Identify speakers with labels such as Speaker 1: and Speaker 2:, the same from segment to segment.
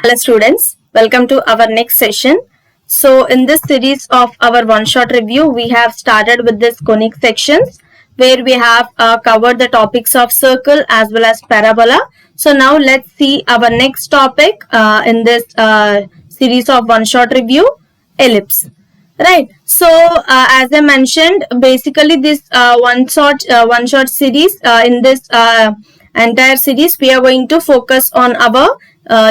Speaker 1: Hello students, welcome to our next session. So in this series of our one-shot review, we have started with this conic sections where we have covered the topics of circle as well as parabola. So now let's see our next topic in this series of one-shot review, ellipse. Right. So as I mentioned, basically this one-shot series in this entire series, we are going to focus on our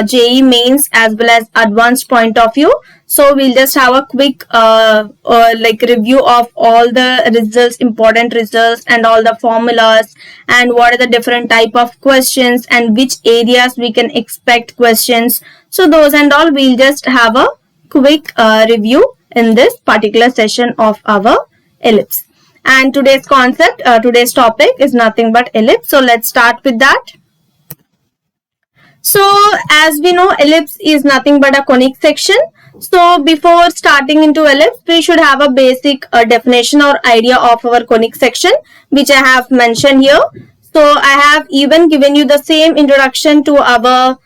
Speaker 1: JEE mains as well as advanced point of view. So we'll just have a quick review of all the results, important results, and all the formulas, and what are the different type of questions and which areas we can expect questions. So those and all we'll just have a quick review in this particular session of our ellipse. And today's concept, today's topic is nothing but ellipse. So let's start with that. So as we know, ellipse is nothing but a conic section. So before starting into ellipse, we should have a basic definition or idea of our conic section, which I have mentioned here. So I have even given you the same introduction to our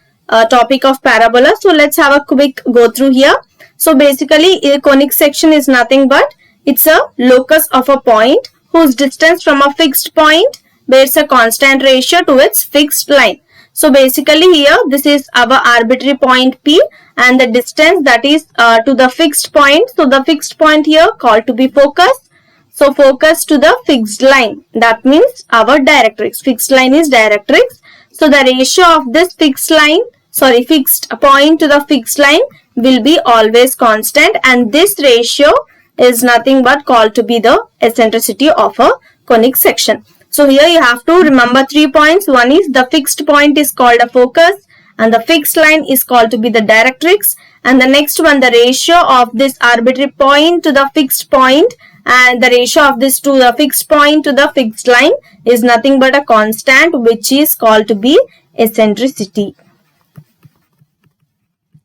Speaker 1: topic of parabola. So let's have a quick go through here. So basically, a conic section is nothing but it's a locus of a point whose distance from a fixed point bears a constant ratio to its fixed line. So basically here this is our arbitrary point P and the distance that is to the fixed point. So the fixed point here called to be focus. So focus to the fixed line, that means our directrix. Fixed line is directrix. So the ratio of this fixed point to the fixed line will be always constant, and this ratio is nothing but called to be the eccentricity of a conic section. So here you have to remember 3 points. One is the fixed point is called a focus and the fixed line is called to be the directrix. And the next one, the ratio of this arbitrary point to the fixed point and the ratio of this to the fixed point to the fixed line is nothing but a constant, which is called to be eccentricity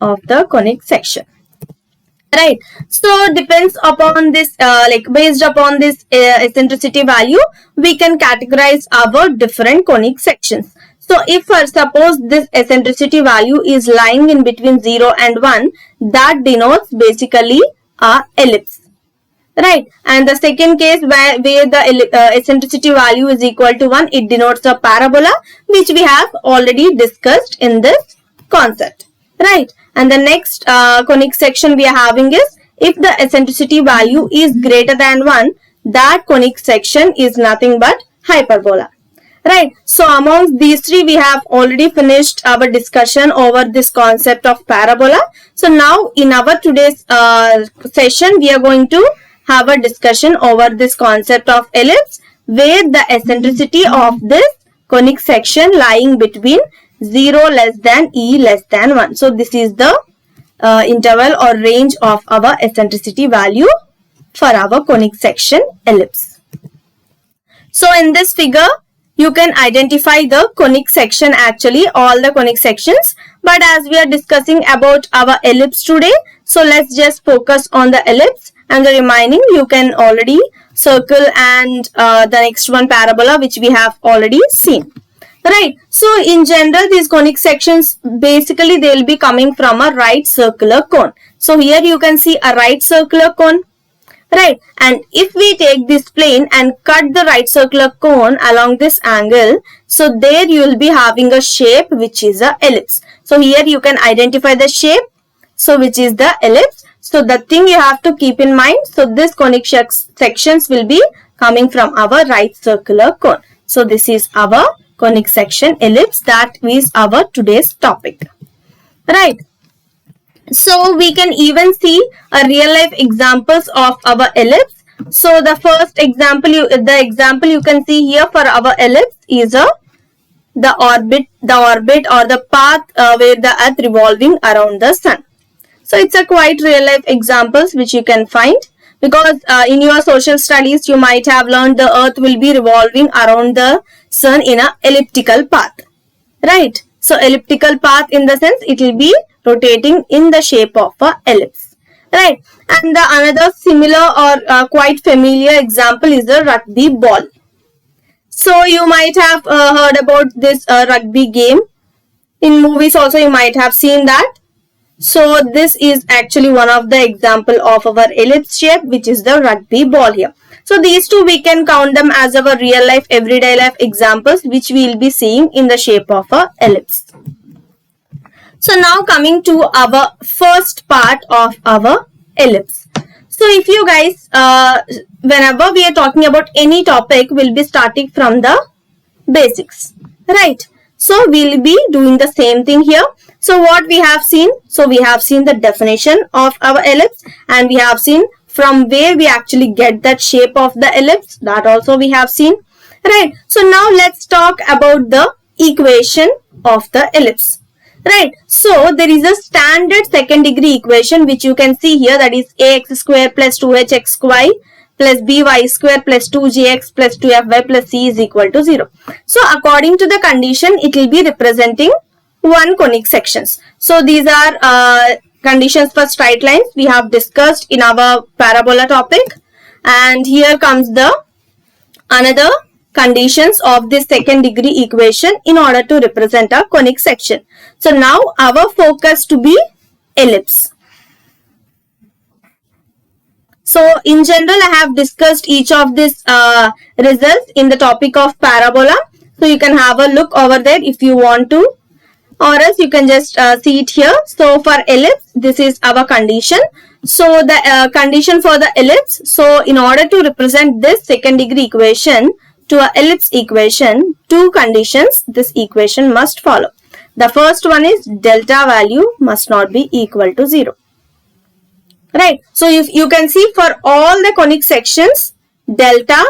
Speaker 1: of the conic section. Right. So depends upon this based upon this eccentricity value, we can categorize our different conic sections. So if suppose this eccentricity value is lying in between 0 and 1, that denotes basically a ellipse. Right. And the second case where the eccentricity value is equal to 1, it denotes a parabola, which we have already discussed in this concept. Right. And the next conic section we are having is if the eccentricity value is greater than 1, that conic section is nothing but hyperbola. Right. So amongst these three, we have already finished our discussion over this concept of parabola. So now in our today's session, we are going to have a discussion over this concept of ellipse, where the eccentricity of this conic section lying between 0 less than e less than 1. So this is the interval or range of our eccentricity value for our conic section ellipse. So in this figure, you can identify the conic section, actually all the conic sections. But as we are discussing about our ellipse today, so let's just focus on the ellipse, and the remaining you can already circle, and the next one parabola, which we have already seen. Right. So in general, these conic sections, basically they will be coming from a right circular cone. So here you can see a right circular cone. Right. And if we take this plane and cut the right circular cone along this angle, so there you will be having a shape which is a ellipse. So here you can identify the shape, so which is the ellipse. So the thing you have to keep in mind, so this conic sections will be coming from our right circular cone. So this is our conic section ellipse, that is our today's topic. Right. So we can even see a real life examples of our ellipse. So the first example, the example you can see here for our ellipse is the orbit or the path where the earth revolving around the sun. So it's a quite real life examples which you can find, because in your social studies you might have learned the earth will be revolving around the sun in a elliptical path. Right. So elliptical path in the sense it will be rotating in the shape of a ellipse. Right. And the another similar or quite familiar example is the rugby ball. So you might have heard about this rugby game. In movies also you might have seen that. So this is actually one of the example of our ellipse shape, which is the rugby ball here. So these two we can count them as our real life, everyday life examples, which we will be seeing in the shape of a ellipse. So now coming to our first part of our ellipse. So if you guys, whenever we are talking about any topic, we'll be starting from the basics, right? So we'll be doing the same thing here. So what we have seen? So we have seen the definition of our ellipse, and we have seen from where we actually get that shape of the ellipse. That also we have seen, right? So now let's talk about the equation of the ellipse. Right, so there is a standard second degree equation which you can see here, that is ax square plus 2hxy plus by square plus 2gx plus 2fy plus c is equal to 0. So according to the condition, it will be representing one conic sections. So these are conditions for straight lines we have discussed in our parabola topic, and here comes the another conditions of this second degree equation in order to represent a conic section. So now our focus to be ellipse. So in general, I have discussed each of these results in the topic of parabola. So you can have a look over there if you want to, or else you can just see it here. So for ellipse, this is our condition. So the condition for the ellipse. So in order to represent this second degree equation to a ellipse equation, two conditions this equation must follow. The first one is delta value must not be equal to 0. Right. So if you can see for all the conic sections, delta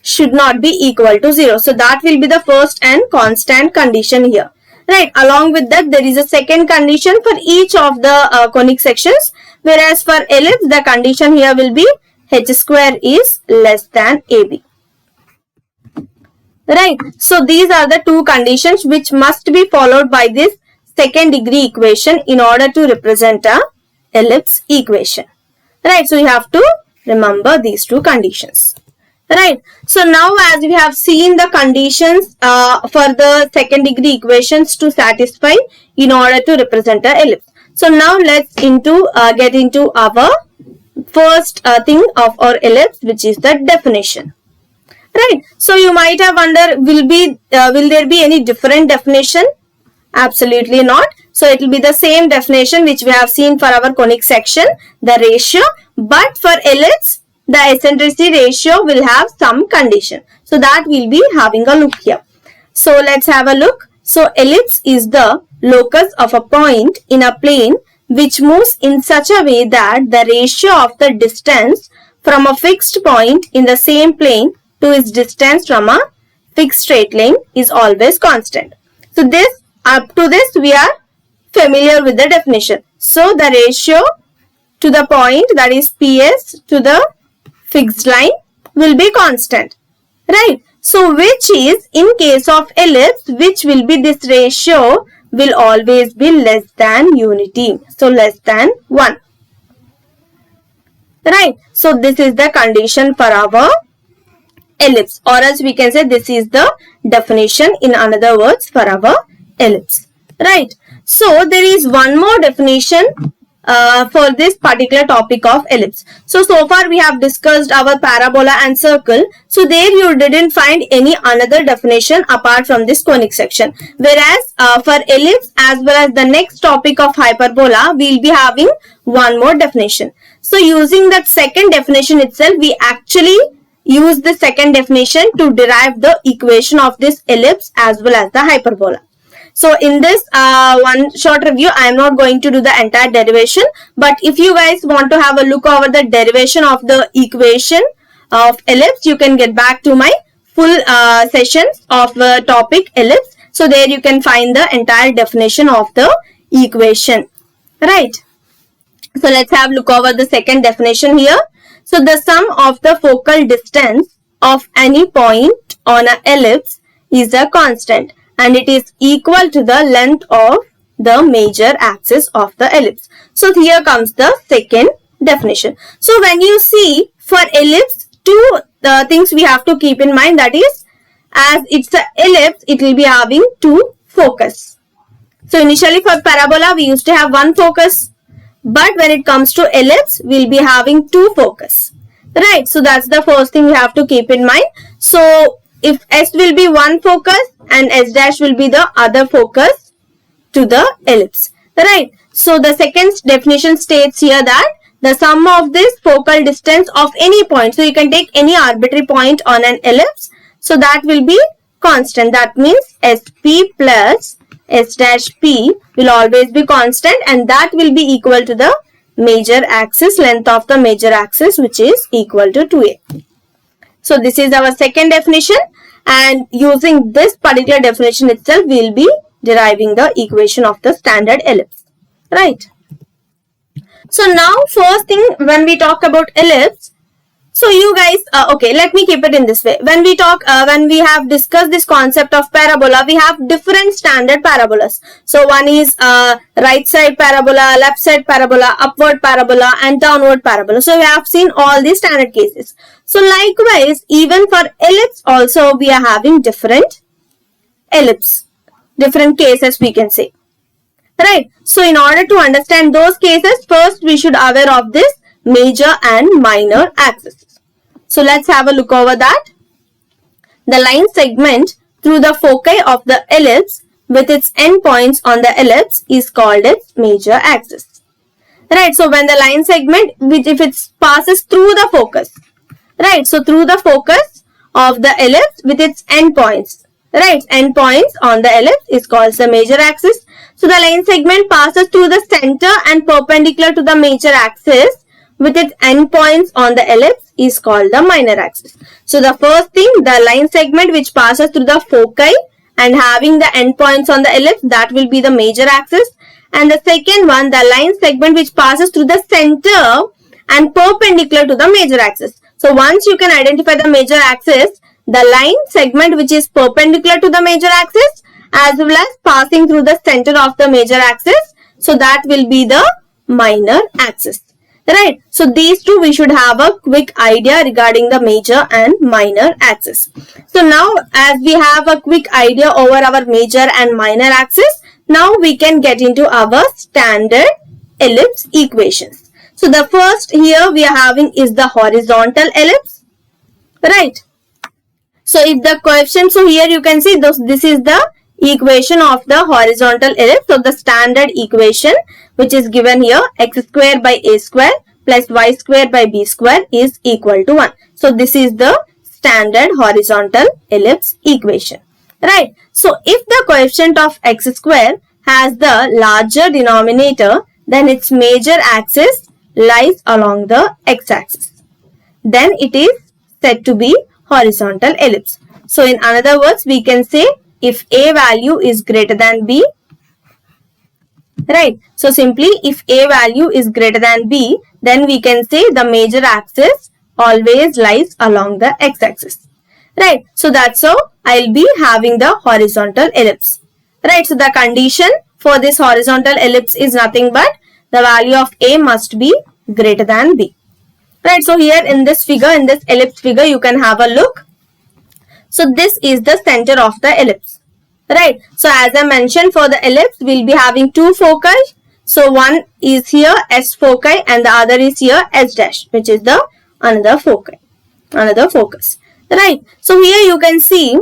Speaker 1: should not be equal to 0. So that will be the first and constant condition here. Right. Along with that, there is a second condition for each of the conic sections, whereas for ellipse, the condition here will be h square is less than ab. Right. So these are the two conditions which must be followed by this second degree equation in order to represent a ellipse equation. Right. So you have to remember these two conditions. Right. So now as we have seen the conditions for the second degree equations to satisfy in order to represent a ellipse. So now let's get into our first thing of our ellipse, which is the definition. Right. So you might have wondered, will there be any different definition? Absolutely not. So it will be the same definition which we have seen for our conic section, the ratio, but for ellipse, the eccentricity ratio will have some condition. So that we'll be having a look here. So let's have a look. So ellipse is the locus of a point in a plane which moves in such a way that the ratio of the distance from a fixed point in the same plane to its distance from a fixed straight line is always constant. So this, up to this, we are familiar with the definition. So the ratio to the point, that is PS, to the fixed line will be constant. Right. So which is, in case of ellipse, which will be this ratio will always be less than unity. So less than 1. Right. So this is the condition for our ellipse, or else we can say this is the definition, in another words, for our ellipse. Right. So there is one more definition for this particular topic of ellipse. So far we have discussed our parabola and circle. So there you didn't find any another definition apart from this conic section. Whereas for ellipse as well as the next topic of hyperbola, we will be having one more definition. So using that second definition itself, we actually use the second definition to derive the equation of this ellipse as well as the hyperbola. So in this one short review, I am not going to do the entire derivation, but if you guys want to have a look over the derivation of the equation of ellipse, you can get back to my full sessions of the topic ellipse. So there you can find the entire definition of the equation. Right. So let's have a look over the second definition here. So the sum of the focal distance of any point on an ellipse is a constant, and it is equal to the length of the major axis of the ellipse. So here comes the second definition. So when you see for ellipse, two things we have to keep in mind, that is, as it's an ellipse, it will be having two focus. So initially for parabola, we used to have one focus. But when it comes to ellipse, we'll be having two focus. Right. So that's the first thing we have to keep in mind. So if S will be one focus and S dash will be the other focus to the ellipse. Right. So the second definition states here that the sum of this focal distance of any point. So you can take any arbitrary point on an ellipse. So that will be constant. That means SP plus S dash P will always be constant, and that will be equal to the major axis, length of the major axis, which is equal to 2a. So this is our second definition, and using this particular definition itself, we will be deriving the equation of the standard ellipse. Right. So now first thing when we talk about ellipse, so you guys, okay, let me keep it in this way. When we have discussed this concept of parabola, we have different standard parabolas. So one is right side parabola, left side parabola, upward parabola, and downward parabola. So we have seen all these standard cases. So likewise, even for ellipse also we are having different cases, we can say. Right. So in order to understand those cases, first we should aware of this major and minor axis. So let's have a look over that. The line segment through the foci of the ellipse with its endpoints on the ellipse is called its major axis. Right. So when the line segment, which if it passes through the focus, right. So through the focus of the ellipse with its endpoints, right. Endpoints on the ellipse is called the major axis. So the line segment passes through the center and perpendicular to the major axis with its endpoints on the ellipse is called the minor axis. So the first thing, the line segment which passes through the foci and having the endpoints on the ellipse, that will be the major axis. And the second one, the line segment which passes through the center and perpendicular to the major axis. So once you can identify the major axis, the line segment which is perpendicular to the major axis as well as passing through the center of the major axis, so that will be the minor axis. Right. So these two we should have a quick idea regarding the major and minor axis. So now as we have a quick idea over our major and minor axis, now we can get into our standard ellipse equations. So the first here we are having is the horizontal ellipse. Right. So if the coefficient, so here you can see this is the equation of the horizontal ellipse. So the standard equation which is given here, x square by a square plus y square by b square is equal to 1. So this is the standard horizontal ellipse equation. Right. So if the coefficient of x square has the larger denominator, then its major axis lies along the x-axis. Then it is said to be horizontal ellipse. So in other words, we can say if a value is greater than b, right. So simply if a value is greater than b, then we can say the major axis always lies along the x-axis. Right. So that's how I'll be having the horizontal ellipse. Right. So the condition for this horizontal ellipse is nothing but the value of a must be greater than b. Right. So here in this figure, in this ellipse figure, you can have a look. So this is the center of the ellipse. Right. So as I mentioned, for the ellipse, we'll be having two foci. So one is here S foci and the other is here S dash, which is the another foci, another focus. Right. So here you can see,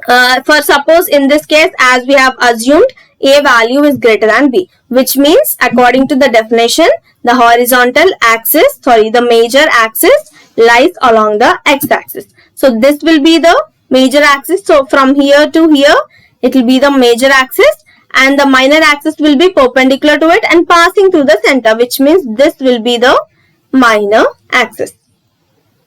Speaker 1: for suppose in this case, as we have assumed, a value is greater than b, which means according to the definition, the horizontal axis, the major axis lies along the x-axis. So this will be the major axis. So from here to here, it will be the major axis, and the minor axis will be perpendicular to it and passing through the center, which means this will be the minor axis.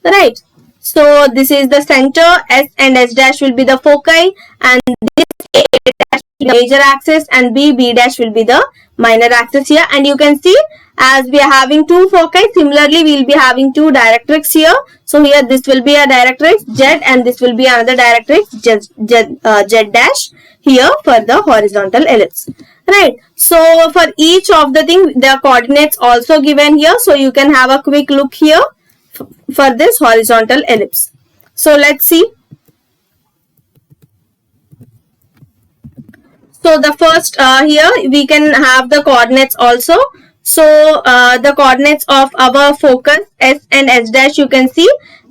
Speaker 1: Right. So this is the center, S and S dash will be the foci, and this A dash will be the major axis and B dash will be the minor axis here. And you can see as we are having two foci, similarly we will be having two directrix here. So here this will be a directrix Z and this will be another directrix Z dash here for the horizontal ellipse. Right. So for each of the thing, the coordinates also given here. So you can have a quick look here for this horizontal ellipse. So let's see. So the first here we can have the coordinates also. So the coordinates of our focus S and S dash you can see.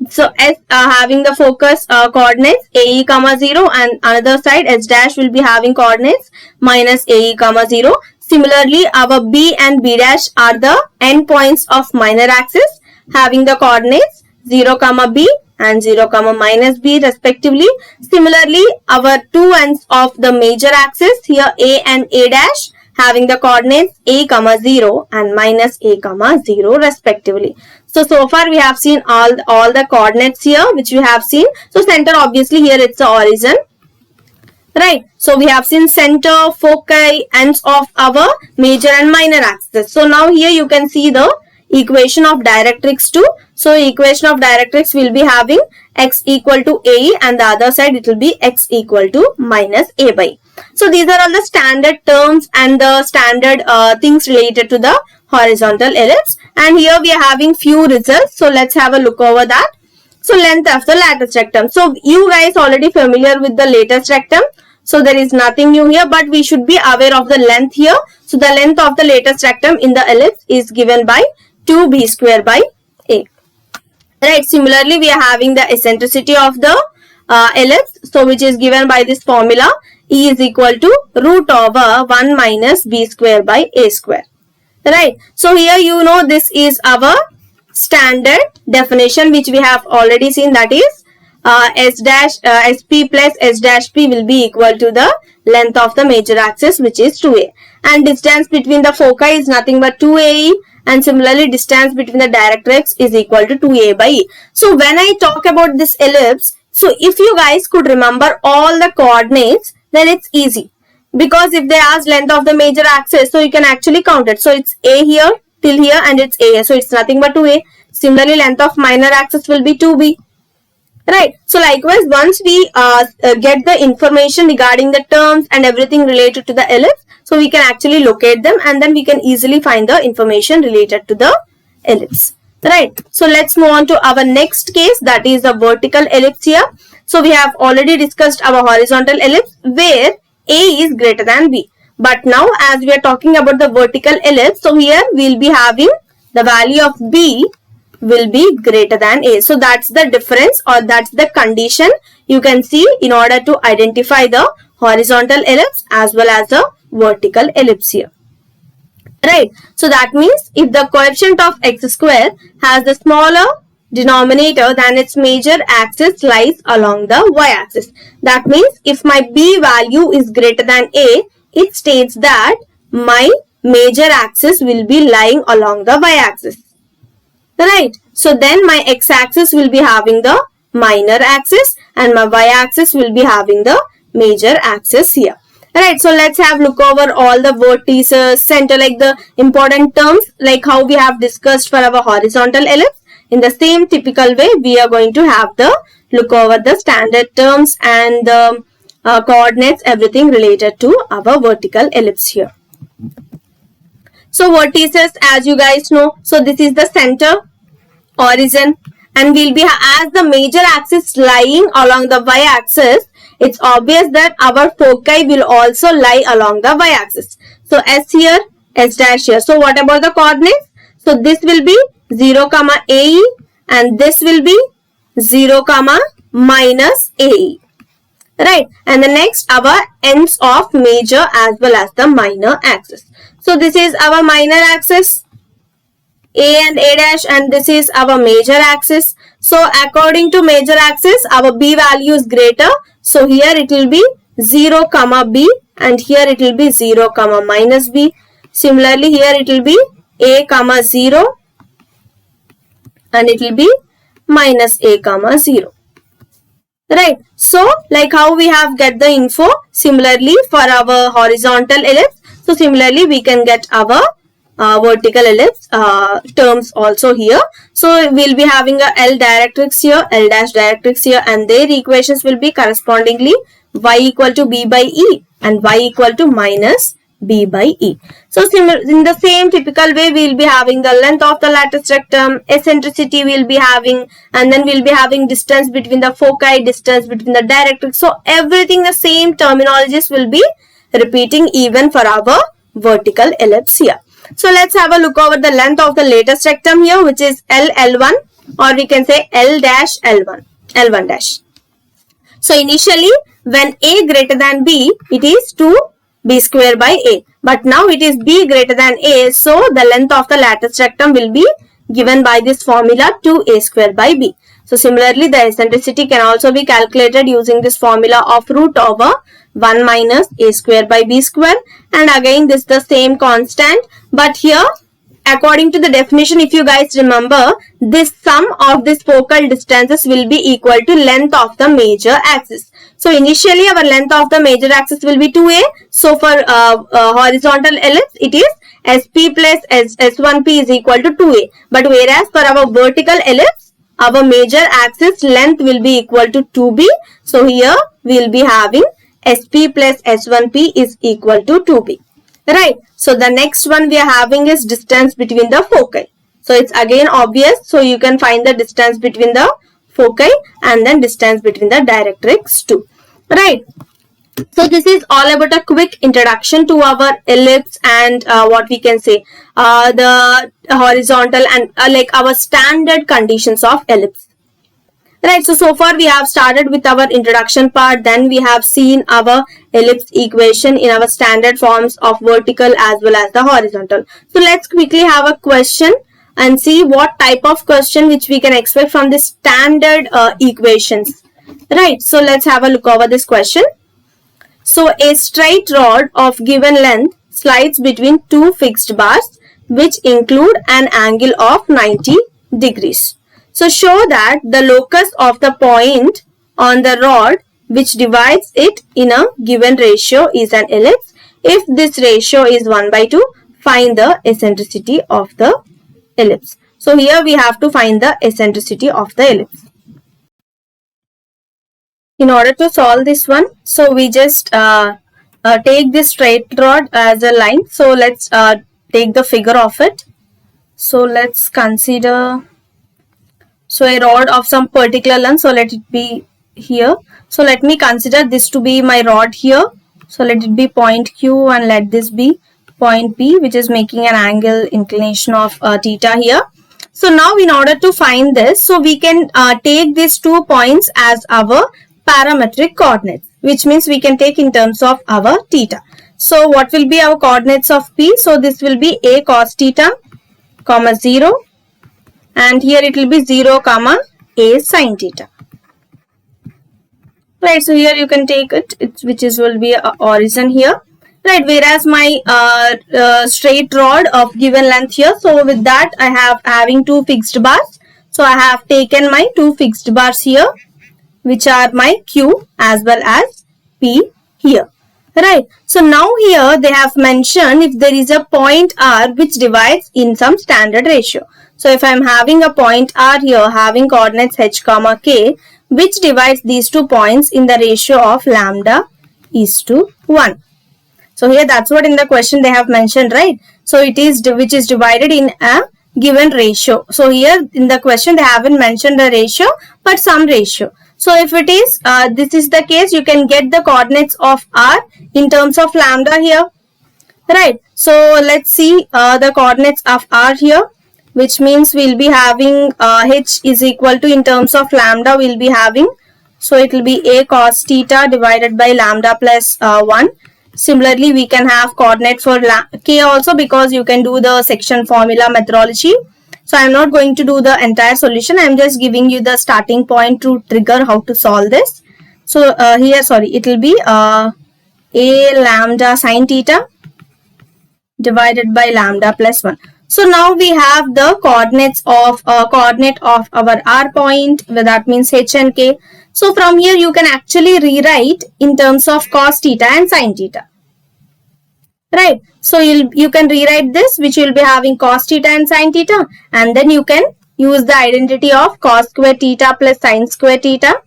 Speaker 1: So S having the focus coordinates AE comma 0, and another side S dash will be having coordinates minus AE comma 0. Similarly, our B and B dash are the endpoints of minor axis having the coordinates 0 comma B and 0 comma minus B respectively. Similarly, our two ends of the major axis here A and A dash having the coordinates A comma 0 and minus A comma 0 respectively. So far we have seen all the coordinates here which we have seen. So center, obviously here it's the origin. Right. So we have seen center, foci, ends of our major and minor axis. So now here you can see the equation of directrix too. So equation of directrix will be having x equal to AE, and the other side it will be x equal to minus A by E. So these are all the standard terms and the standard things related to the horizontal ellipse. And here we are having few results. So let's have a look over that. So length of the lattice rectum. So you guys already familiar with the lattice rectum. So there is nothing new here, but we should be aware of the length here. So the length of the lattice rectum in the ellipse is given by 2b square by A. Right. Similarly, we are having the eccentricity of the ellipse. So which is given by this formula, E is equal to root over 1 minus b square by A square. Right. So here you know this is our standard definition which we have already seen, that is S dash SP plus S dash P will be equal to the length of the major axis which is 2A, and distance between the foci is nothing but 2AE, and similarly distance between the directrix is equal to 2A by E. So when I talk about this ellipse, so if you guys could remember all the coordinates, then it's easy, because if they ask length of the major axis, so you can actually count it. So it's A here till here and it's A here, so it's nothing but 2A. Similarly, length of minor axis will be 2B. Right. So likewise, once we get the information regarding the terms and everything related to the ellipse, so we can actually locate them, and then we can easily find the information related to the ellipse. Right. So let's move on to our next case, that is the vertical ellipse here. So we have already discussed our horizontal ellipse where A is greater than B. But now as we are talking about the vertical ellipse, so here we will be having the value of B will be greater than A. So that's the difference, or that's the condition you can see in order to identify the horizontal ellipse as well as the vertical ellipse here. Right. So that means if the coefficient of x square has the smaller denominator than its major axis lies along the y-axis. That means if my B value is greater than A, it states that my major axis will be lying along the y-axis. Right. So then my x-axis will be having the minor axis and my y-axis will be having the major axis here. Right. So let's have look over all the vertices, center, like the important terms, like how we have discussed for our horizontal ellipse. In the same typical way, we are going to have the look over the standard terms and the coordinates, everything related to our vertical ellipse here. So vertices, as you guys know, so this is the center, origin, and will be as the major axis lying along the y-axis. It's obvious that our foci will also lie along the y-axis. So S here, S dash here. So what about the coordinates? So this will be 0 comma AE and this will be 0 comma minus AE. Right. And the next our ends of major as well as the minor axis. So this is our minor axis, A and A dash, and this is our major axis. So according to major axis, our B value is greater. So here it will be 0 comma B and here it will be 0 comma minus B. Similarly here it will be A comma 0 and it will be minus A comma 0. Right. So like how we have get the info, similarly for our horizontal ellipse. So similarly we can get our vertical ellipse terms also here. So we'll be having a L directrix here, L dash directrix here, and their equations will be correspondingly y equal to B by E and y equal to minus B by E. So in the same typical way, we will be having the length of the lattice rectum, eccentricity we will be having, and then we will be having distance between the foci, distance between the directrix. So everything, the same terminologies will be repeating even for our vertical ellipse here. So let's have a look over the length of the latest rectum here, which is L1, or we can say L dash L1, L1 dash. So initially when A greater than B, it is 2B square by A. But now it is B greater than A, so the length of the latest rectum will be given by this formula 2A square by B. So similarly, the eccentricity can also be calculated using this formula of root over 1 minus A square by B square. And again, this is the same constant. But here, according to the definition, if you guys remember, this sum of these focal distances will be equal to length of the major axis. So initially, our length of the major axis will be 2A. So for horizontal ellipse, it is SP plus S1P is equal to 2A. But whereas for our vertical ellipse, our major axis length will be equal to 2B. So here we will be having SP plus S1P is equal to 2B. Right. So the next one we are having is distance between the foci. So it's again obvious. So you can find the distance between the foci and then distance between the directrix too. Right. So this is all about a quick introduction to our ellipse and what we can say the horizontal and like our standard conditions of ellipse. Right, so far we have started with our introduction part, then we have seen our ellipse equation in our standard forms of vertical as well as the horizontal. So let's quickly have a question and see what type of question which we can expect from the standard equations. Right, so let's have a look over this question. So a straight rod of given length slides between two fixed bars which include an angle of 90 degrees. So show that the locus of the point on the rod which divides it in a given ratio is an ellipse. If this ratio is 1/2, find the eccentricity of the ellipse. So here we have to find the eccentricity of the ellipse. In order to solve this one, so we just take this straight rod as a line. So let's take the figure of it. So let's consider a rod of some particular length. So let it be here. So let me consider this to be my rod here. So let it be point Q and let this be point P, which is making an angle inclination of theta here. So now in order to find this, so we can take these 2 points as our parametric coordinates, which means we can take in terms of our theta. So what will be our coordinates of P? So this will be A cos theta, comma 0. And here it will be 0, comma A sin theta. Right, so here you can take it, which is will be a origin here. Right, whereas my straight rod of given length here, so with that I have having 2 fixed bars. So I have taken my 2 fixed bars here, which are my Q as well as P here. Right, so now here they have mentioned if there is a point R which divides in some standard ratio. So if I am having a point R here having coordinates h comma k which divides these 2 points in the ratio of lambda is to 1. So here that's what in the question they have mentioned, right? So it is which is divided in a given ratio. So here in the question they haven't mentioned the ratio but some ratio. So if it is this is the case, you can get the coordinates of R in terms of lambda here. Right. So let's see the coordinates of R here, which means we'll be having h is equal to in terms of lambda we'll be having. So it will be A cos theta divided by lambda plus 1. Similarly, we can have coordinate for k also because you can do the section formula methodology. So I am not going to do the entire solution. I am just giving you the starting point to trigger how to solve this. So here, sorry, it will be A lambda sin theta divided by lambda plus 1. So now we have the coordinates of coordinate of our R point, where that means h and k. So from here you can actually rewrite in terms of cos theta and sin theta. Right. So you can rewrite this, which will be having cos theta and sin theta, and then you can use the identity of cos square theta plus sin square theta,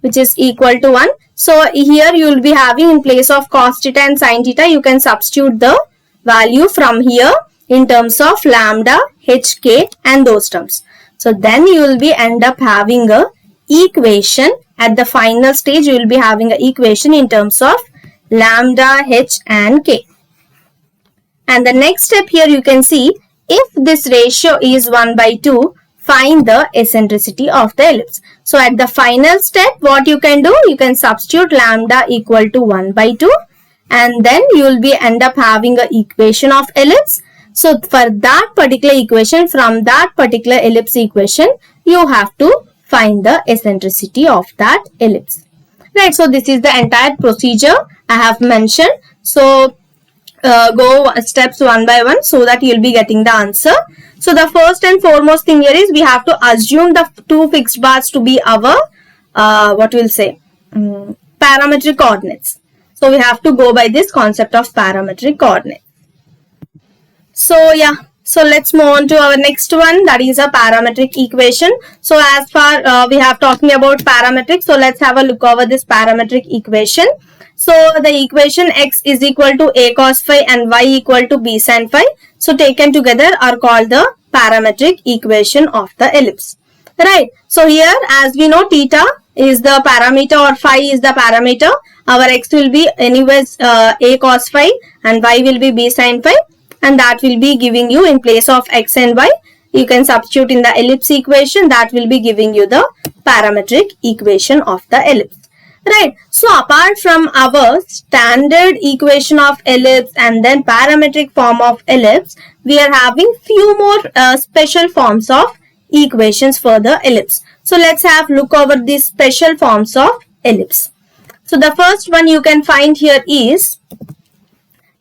Speaker 1: which is equal to 1. So here you will be having in place of cos theta and sin theta, you can substitute the value from here in terms of lambda, hk and those terms. So then you will be end up having a equation at the final stage. You will be having an equation in terms of lambda, h and k. And the next step here you can see, if this ratio is 1 by 2, find the eccentricity of the ellipse. So at the final step, what you can do, you can substitute lambda equal to 1 by 2 and then you will be end up having a equation of ellipse. So for that particular equation, from that particular ellipse equation, you have to find the eccentricity of that ellipse. Right, so this is the entire procedure I have mentioned. So go steps one by one so that you will be getting the answer. So the first and foremost thing here is we have to assume the two fixed bars to be our parametric coordinates. So we have to go by this concept of parametric coordinates. So yeah, so let's move on to our next one, that is a parametric equation. So as far we have talking about parametric, so let's have a look over this parametric equation. So the equation x is equal to a cos phi and y equal to b sin phi, so taken together are called the parametric equation of the ellipse. Right. So here, as we know, theta is the parameter or phi is the parameter. Our x will be anyways a cos phi and y will be b sin phi, and that will be giving you in place of x and y. You can substitute in the ellipse equation, that will be giving you the parametric equation of the ellipse. Right. So apart from our standard equation of ellipse and then parametric form of ellipse, we are having few more special forms of equations for the ellipse. So let's have look over these special forms of ellipse. So the first one you can find here is,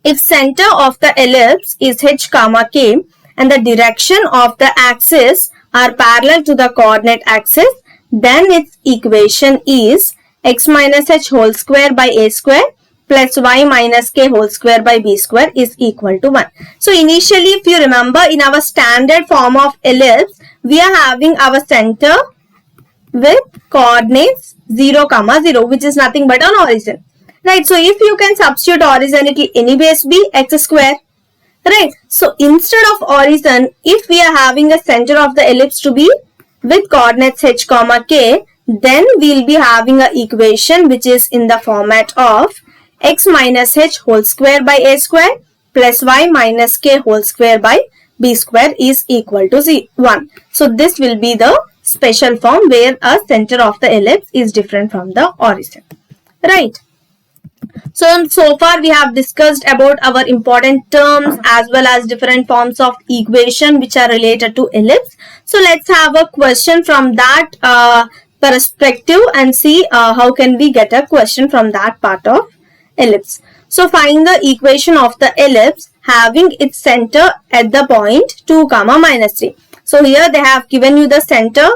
Speaker 1: if center of the ellipse is h comma k and the direction of the axis are parallel to the coordinate axis, then its equation is x minus h whole square by a square plus y minus k whole square by b square is equal to 1. So initially, if you remember, in our standard form of ellipse, we are having our center with coordinates 0, 0, which is nothing but an origin. Right. So if you can substitute origin, it will anyways be x square. Right. So instead of origin, if we are having a center of the ellipse to be with coordinates h comma k, then we will be having an equation which is in the format of x minus h whole square by a square plus y minus k whole square by b square is equal to 1. So this will be the special form where a center of the ellipse is different from the origin. Right. So far we have discussed about our important terms as well as different forms of equation which are related to ellipse. So let's have a question from that perspective and see how can we get a question from that part of ellipse. So find the equation of the ellipse having its center at the point 2, minus 3. So here they have given you the center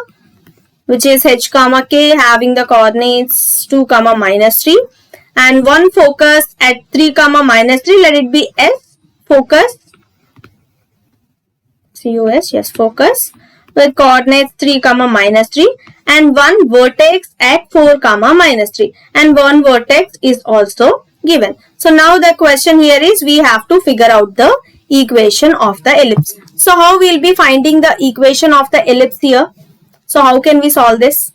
Speaker 1: which is h comma k having the coordinates 2, minus 3 and one focus at 3, minus 3. Let it be S, focus, CUS, yes, focus with coordinates 3, minus 3 and one vertex at 4, minus 3 and one vertex is also given. So now the question here is we have to figure out the equation of the ellipse. So how we will be finding the equation of the ellipse here? So how can we solve this?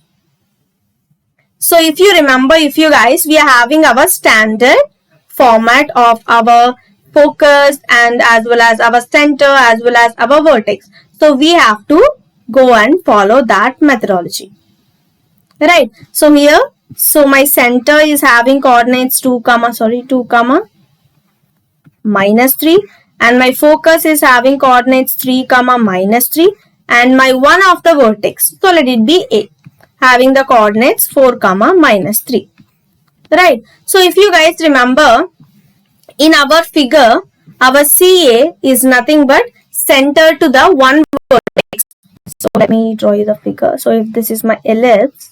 Speaker 1: So if you remember, if you guys, we are having our standard format of our focus and as well as our center as well as our vertex. So we have to go and follow that methodology. Right. So here, so my center is having coordinates 2, minus 3 and my focus is having coordinates 3, minus 3 and my one of the vertex. So let it be A, having the coordinates 4, minus 3. Right. So if you guys remember, in our figure, our CA is nothing but center to the one vertex. So let me draw you the figure. So if this is my ellipse,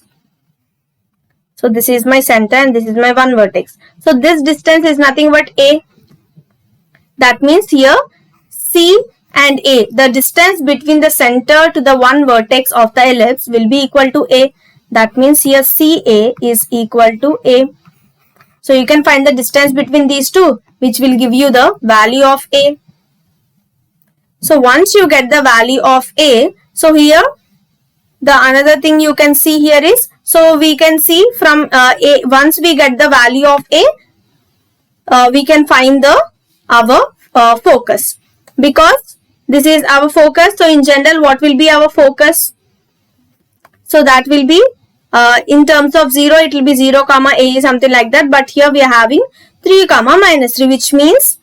Speaker 1: so this is my center and this is my one vertex. So this distance is nothing but A. That means here C and A, the distance between the center to the one vertex of the ellipse will be equal to A. That means here CA is equal to A. So you can find the distance between these two, which will give you the value of A. So once you get the value of A, so here the another thing you can see here is, so we can see from A, once we get the value of A, we can find our focus, because this is our focus. So in general, what will be our focus? So that will be in terms of 0, it will be 0 comma a, something like that. But here we are having 3 comma minus 3, which means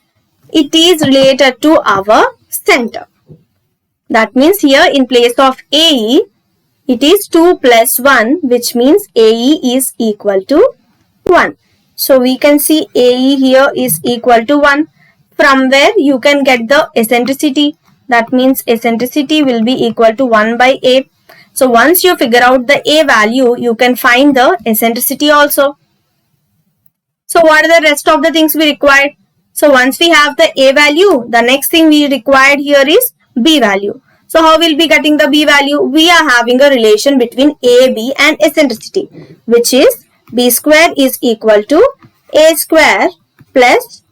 Speaker 1: it is related to our center. That means here in place of AE, it is 2 plus 1, which means AE is equal to 1. So we can see AE here is equal to 1, from where you can get the eccentricity. That means eccentricity will be equal to 1 by A. So once you figure out the A value, you can find the eccentricity also. So what are the rest of the things we required? So once we have the A value, the next thing we required here is B value. So how we'll be getting the B value? We are having a relation between A, B and eccentricity, which is B square is equal to A square plus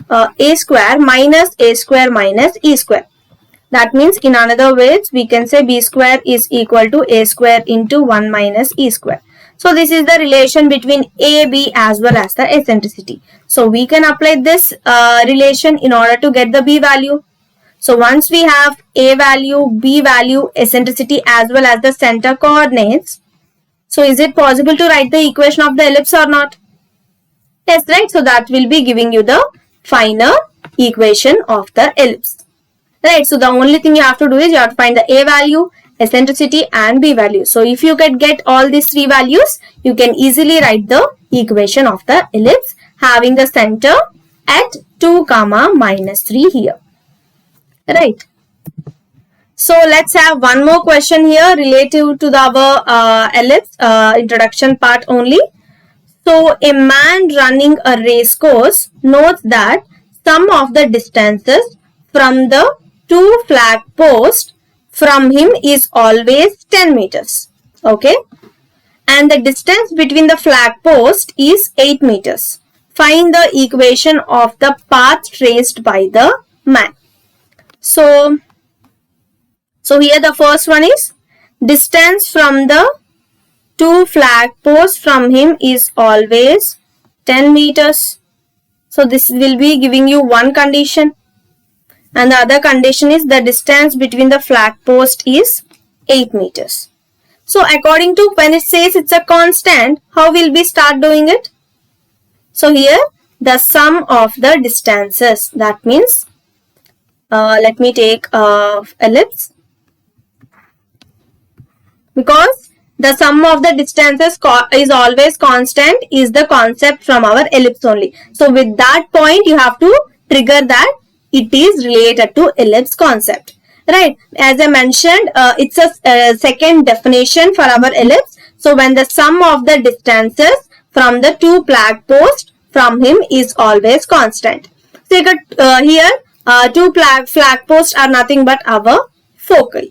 Speaker 1: A square minus A square minus E square. That means in another words, we can say B square is equal to A square into 1 minus E square. So this is the relation between A, B as well as the eccentricity. So we can apply this relation in order to get the B value. So once we have A value, B value, eccentricity as well as the center coordinates, so is it possible to write the equation of the ellipse or not? Yes, right. So that will be giving you the final equation of the ellipse. Right. So the only thing you have to do is you have to find the A value, eccentricity and B value. So if you get all these 3 values, you can easily write the equation of the ellipse having the center at 2 comma minus 3 here. Right. So let's have one more question here relative to our ellipse introduction part only. So a man running a race course notes that sum of the distances from the 2 flag posts from him is always 10 meters. Okay. And the distance between the flag post is 8 meters. Find the equation of the path traced by the man. So here the first one is distance from the 2 flag posts from him is always 10 meters. So this will be giving you one condition. And the other condition is the distance between the flag post is 8 meters. So according to when it says it's a constant, how will we start doing it? So here the sum of the distances, that means let me take ellipse, because the sum of the distances is always constant is the concept from our ellipse only. So with that point you have to trigger that it is related to ellipse concept. Right. As I mentioned, it's a second definition for our ellipse. So when the sum of the distances from the 2 flag posts from him is always constant. So you got here 2 flag posts are nothing but our focal.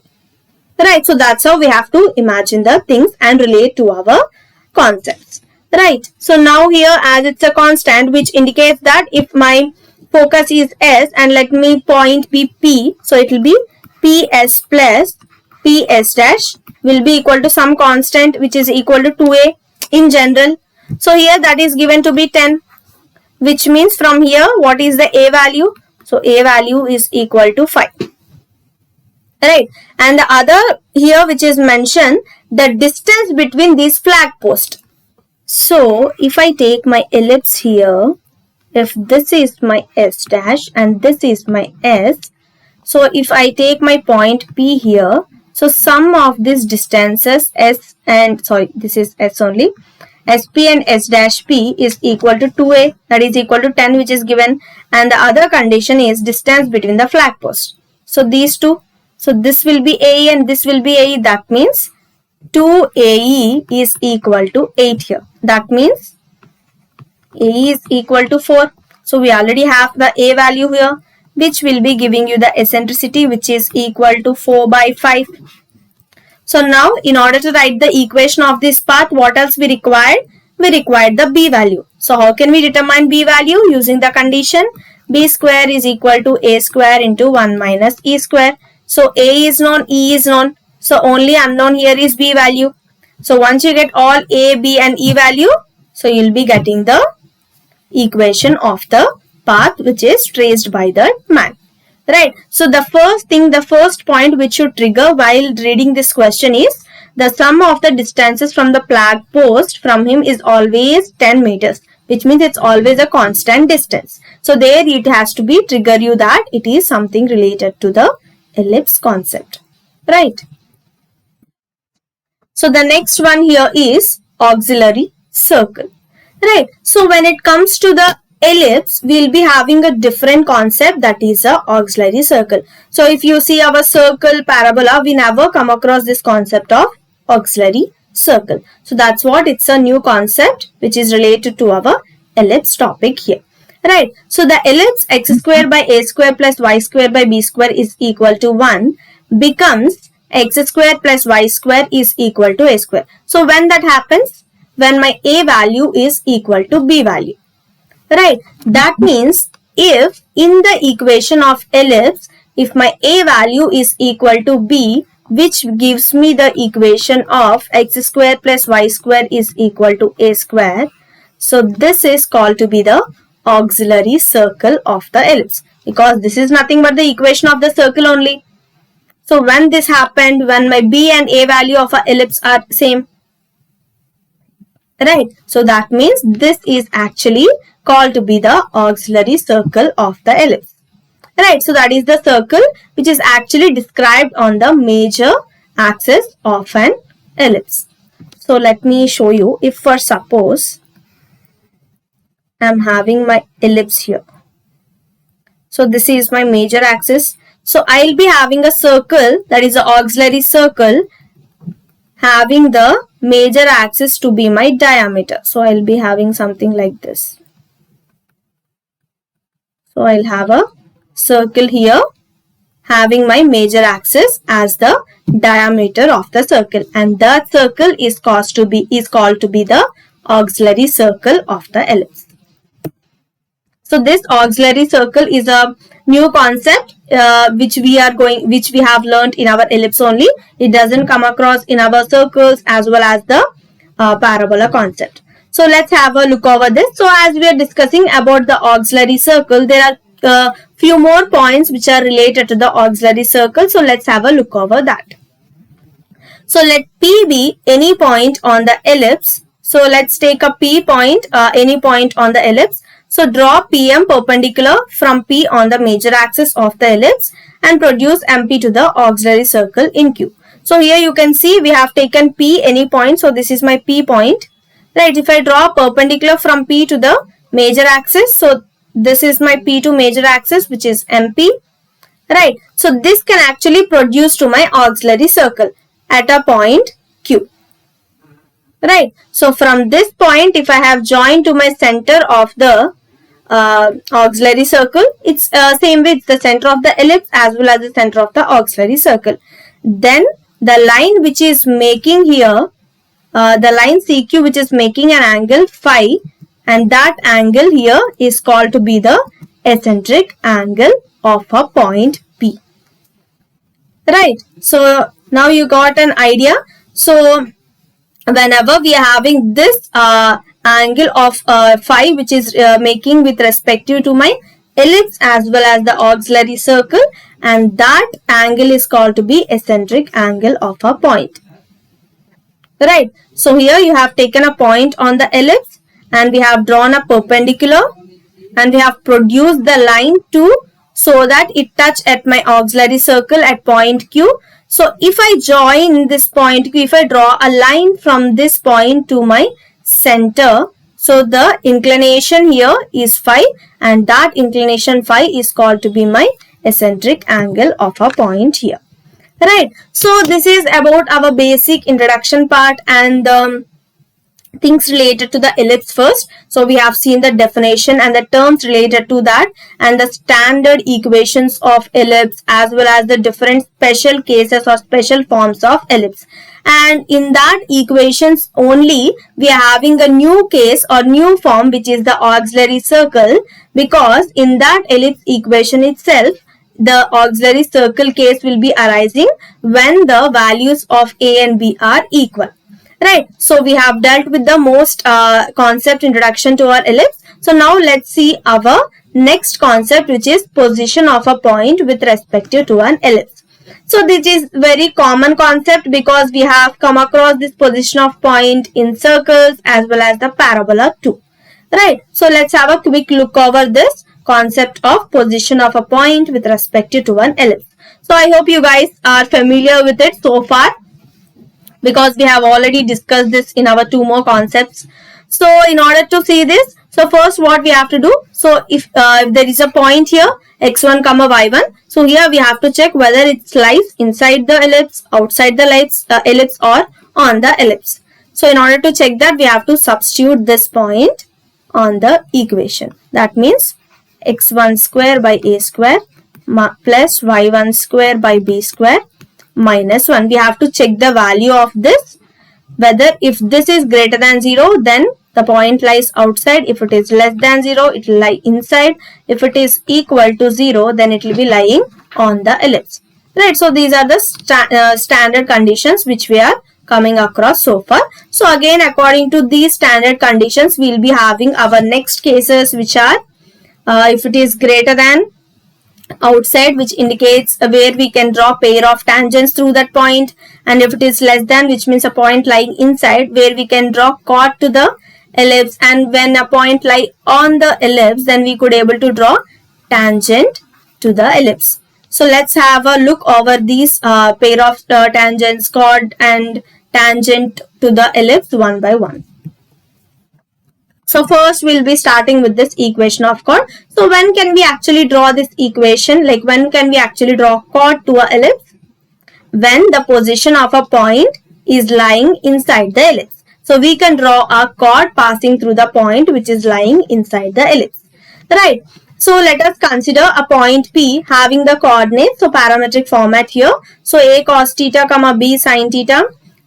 Speaker 1: Right. So that's how we have to imagine the things and relate to our concepts. Right. So now here, as it's a constant, which indicates that if my focus is S and let me point be P, so it will be PS plus PS dash will be equal to some constant which is equal to 2A in general. So here that is given to be 10, which means from here what is the A value? So A value is equal to 5. Right. And the other here which is mentioned, the distance between these flag posts. So if I take my ellipse here, if this is my S dash and this is my S, so if I take my point P here, so sum of these distances S and this is S only, SP and S dash P is equal to 2A, that is equal to 10, which is given, and the other condition is distance between the flag posts. So these two, so this will be AE and this will be AE, that means 2AE is equal to 8 here. That means AE is equal to 4. So we already have the A value here, which will be giving you the eccentricity, which is equal to 4 by 5. So now in order to write the equation of this path, what else we required? We required the B value. So how can we determine B value? Using the condition B square is equal to A square into 1 minus E square. So A is known, E is known. So only unknown here is B value. So once you get all A, B and E value, so you'll be getting the equation of the path which is traced by the man. Right. So the first point which should trigger while reading this question is the sum of the distances from the flag post from him is always 10 meters, which means it's always a constant distance. So there it has to be trigger you that it is something related to the ellipse concept. Right. So the next one here is auxiliary circle. Right. So when it comes to the ellipse, we'll be having a different concept, that is a auxiliary circle. So if you see our circle, parabola, we never come across this concept of auxiliary circle. So that's what, it's a new concept which is related to our ellipse topic here. Right. So the ellipse x square by a square plus y square by b square is equal to 1 becomes x square plus y square is equal to a square. So when that happens? When my a value is equal to b value. Right. That means if in the equation of ellipse, if my a value is equal to b, which gives me the equation of x square plus y square is equal to a square. So this is called to be the auxiliary circle of the ellipse, because this is nothing but the equation of the circle only. So when this happened, when my b and a value of a ellipse are same. Right. So that means this is actually called to be the auxiliary circle of the ellipse. Right. So that is the circle which is actually described on the major axis of an ellipse. So let me show you. If for suppose I am having my ellipse here. So this is my major axis. So I will be having a circle, that is the auxiliary circle, having the major axis to be my diameter. So I will be having something like this. So I will have a circle here having my major axis as the diameter of the circle, and that circle is called to be the auxiliary circle of the ellipse. So this auxiliary circle is a new concept which we have learned in our ellipse only. It doesn't come across in our circles as well as the parabola concept. So let's have a look over this. So as we are discussing about the auxiliary circle, there are few more points which are related to the auxiliary circle. So let's have a look over that. So let P be any point on the ellipse. So let's take a P point, any point on the ellipse. So draw PM perpendicular from P on the major axis of the ellipse and produce MP to the auxiliary circle in Q. So here you can see we have taken P any point. So this is my P point. Right. If I draw perpendicular from P to the major axis, so this is my P to major axis, which is MP. Right. So this can actually produce to my auxiliary circle at a point Q. Right. So from this point, if I have joined to my center of the auxiliary circle, it's same with the center of the ellipse as well as the center of the auxiliary circle. Then the line which is making here, the line CQ which is making an angle phi, and that angle here is called to be the eccentric angle of a point P. Right. So now you got an idea. So whenever we are having this angle of phi which is making with respect to my ellipse as well as the auxiliary circle, and that angle is called to be eccentric angle of a point. Right. So here you have taken a point on the ellipse and we have drawn a perpendicular and we have produced the line 2 so that it touch at my auxiliary circle at point Q. So if I join this point Q, if I draw a line from this point to my center, so the inclination here is phi, and that inclination phi is called to be my eccentric angle of a point here. Right. So this is about our basic introduction part and things related to the ellipse first. So we have seen the definition and the terms related to that and the standard equations of ellipse as well as the different special cases or special forms of ellipse. And in that equations only we are having a new case or new form which is the auxiliary circle, because in that ellipse equation itself the auxiliary circle case will be arising when the values of A and B are equal. Right. So we have dealt with the most concept introduction to our ellipse. So now let's see our next concept, which is position of a point with respect to an ellipse. So this is very common concept because we have come across this position of point in circles as well as the parabola too. Right. So let's have a quick look over this concept of position of a point with respect to an ellipse. So I hope you guys are familiar with it so far, because we have already discussed this in our two more concepts. So in order to see this, so first what we have to do, so if there is a point here x1 comma y1, so here we have to check whether it lies inside the ellipse, outside the ellipse or on the ellipse. So in order to check that, we have to substitute this point on the equation. That means x1 square by a square plus y1 square by b square minus 1. We have to check the value of this, whether if this is greater than 0, then the point lies outside. If it is less than 0, it will lie inside. If it is equal to 0, then it will be lying on the ellipse. Right. So these are the standard conditions which we are coming across so far. So again, according to these standard conditions, we will be having our next cases, which are if it is greater than outside, which indicates where we can draw pair of tangents through that point, and if it is less than, which means a point lying inside, where we can draw chord to the ellipse, and when a point lie on the ellipse, then we could able to draw tangent to the ellipse. So let's have a look over these pair of tangents, chord and tangent to the ellipse one by one. So first we'll be starting with this equation of chord. So when can we actually draw this equation? Like when can we actually draw chord to a ellipse? When the position of a point is lying inside the ellipse. So we can draw a chord passing through the point which is lying inside the ellipse. Right. So let us consider a point P having the coordinates. So parametric format here. So a cos theta comma b sin theta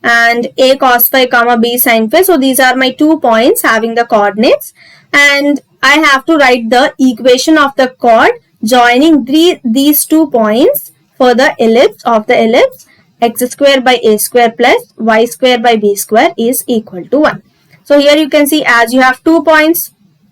Speaker 1: and a cos phi comma b sin phi. So these are my 2 points having the coordinates, and I have to write the equation of the chord joining these 2 points for the ellipse of the ellipse. X square by a square plus y square by b square is equal to 1. So here you can see, as you have 2 points,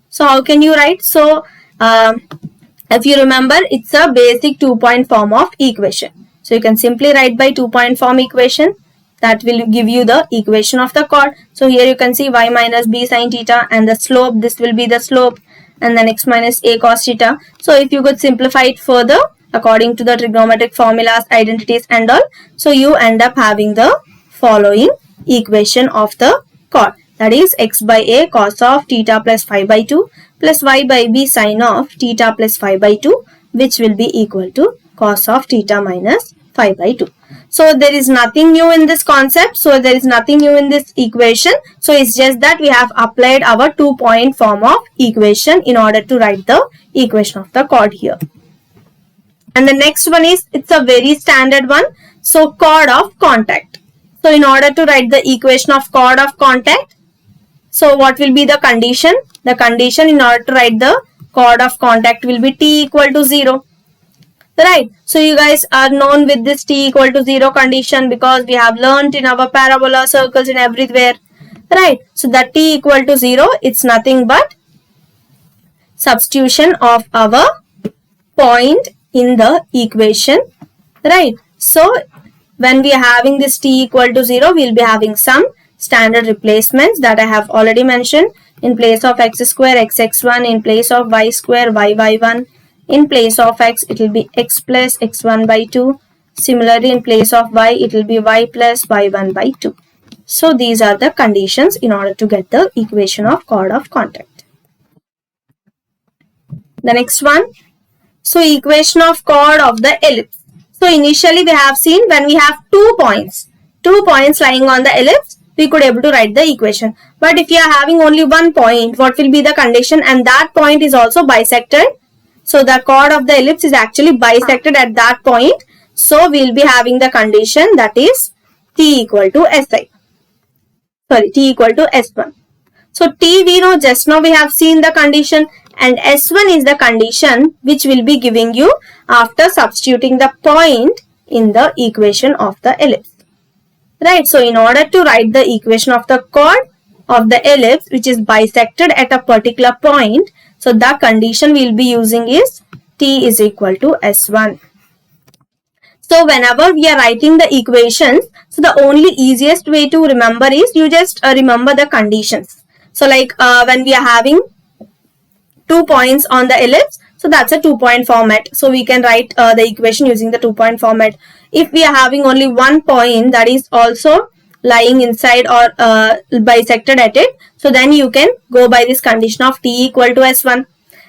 Speaker 1: so how can you write? So if you remember, it's a basic 2-point form of equation. So you can simply write by 2-point form equation. That will give you the equation of the chord. So here you can see y minus b sin theta, and the slope, this will be the slope, and then x minus a cos theta. So if you could simplify it further according to the trigonometric formulas, identities and all, so you end up having the following equation of the chord. That is x by a cos of theta plus phi by 2 plus y by b sin of theta plus phi by 2, which will be equal to cos of theta minus phi by 2. So there is nothing new in this concept. So there is nothing new in this equation. So it's just that we have applied our 2-point form of equation in order to write the equation of the chord here. And the next one is, it's a very standard one. So chord of contact. So in order to write the equation of chord of contact, so what will be the condition? The condition in order to write the chord of contact will be t equal to 0. Right. So you guys are known with this t equal to 0 condition, because we have learnt in our parabola, circles and everywhere. Right. So that t equal to 0, it's nothing but substitution of our point in the equation. Right. So when we are having this t equal to 0, we will be having some standard replacements that I have already mentioned. In place of x square, xx1. In place of y square, yy1. In place of x, it will be x plus x1 by 2. Similarly, in place of y, it will be y plus y1 by 2. So these are the conditions in order to get the equation of chord of contact. The next one. So equation of chord of the ellipse. So initially we have seen, when we have 2 points lying on the ellipse, we could able to write the equation. But if you are having only 1 point, what will be the condition? And that point is also bisected. So the chord of the ellipse is actually bisected at that point. So we will be having the condition, that is t equal to si. Sorry, t equal to s1. So t we know, just now we have seen the condition, and s1 is the condition which will be giving you after substituting the point in the equation of the ellipse. Right. So in order to write the equation of the chord of the ellipse which is bisected at a particular point, so the condition we will be using is t is equal to S1. So whenever we are writing the equations, so the only easiest way to remember is you just remember the conditions. So like when we are having 2 points on the ellipse, so that's a 2-point format. So we can write the equation using the 2-point format. If we are having only 1 point that is also lying inside or bisected at it, so then you can go by this condition of t equal to S1.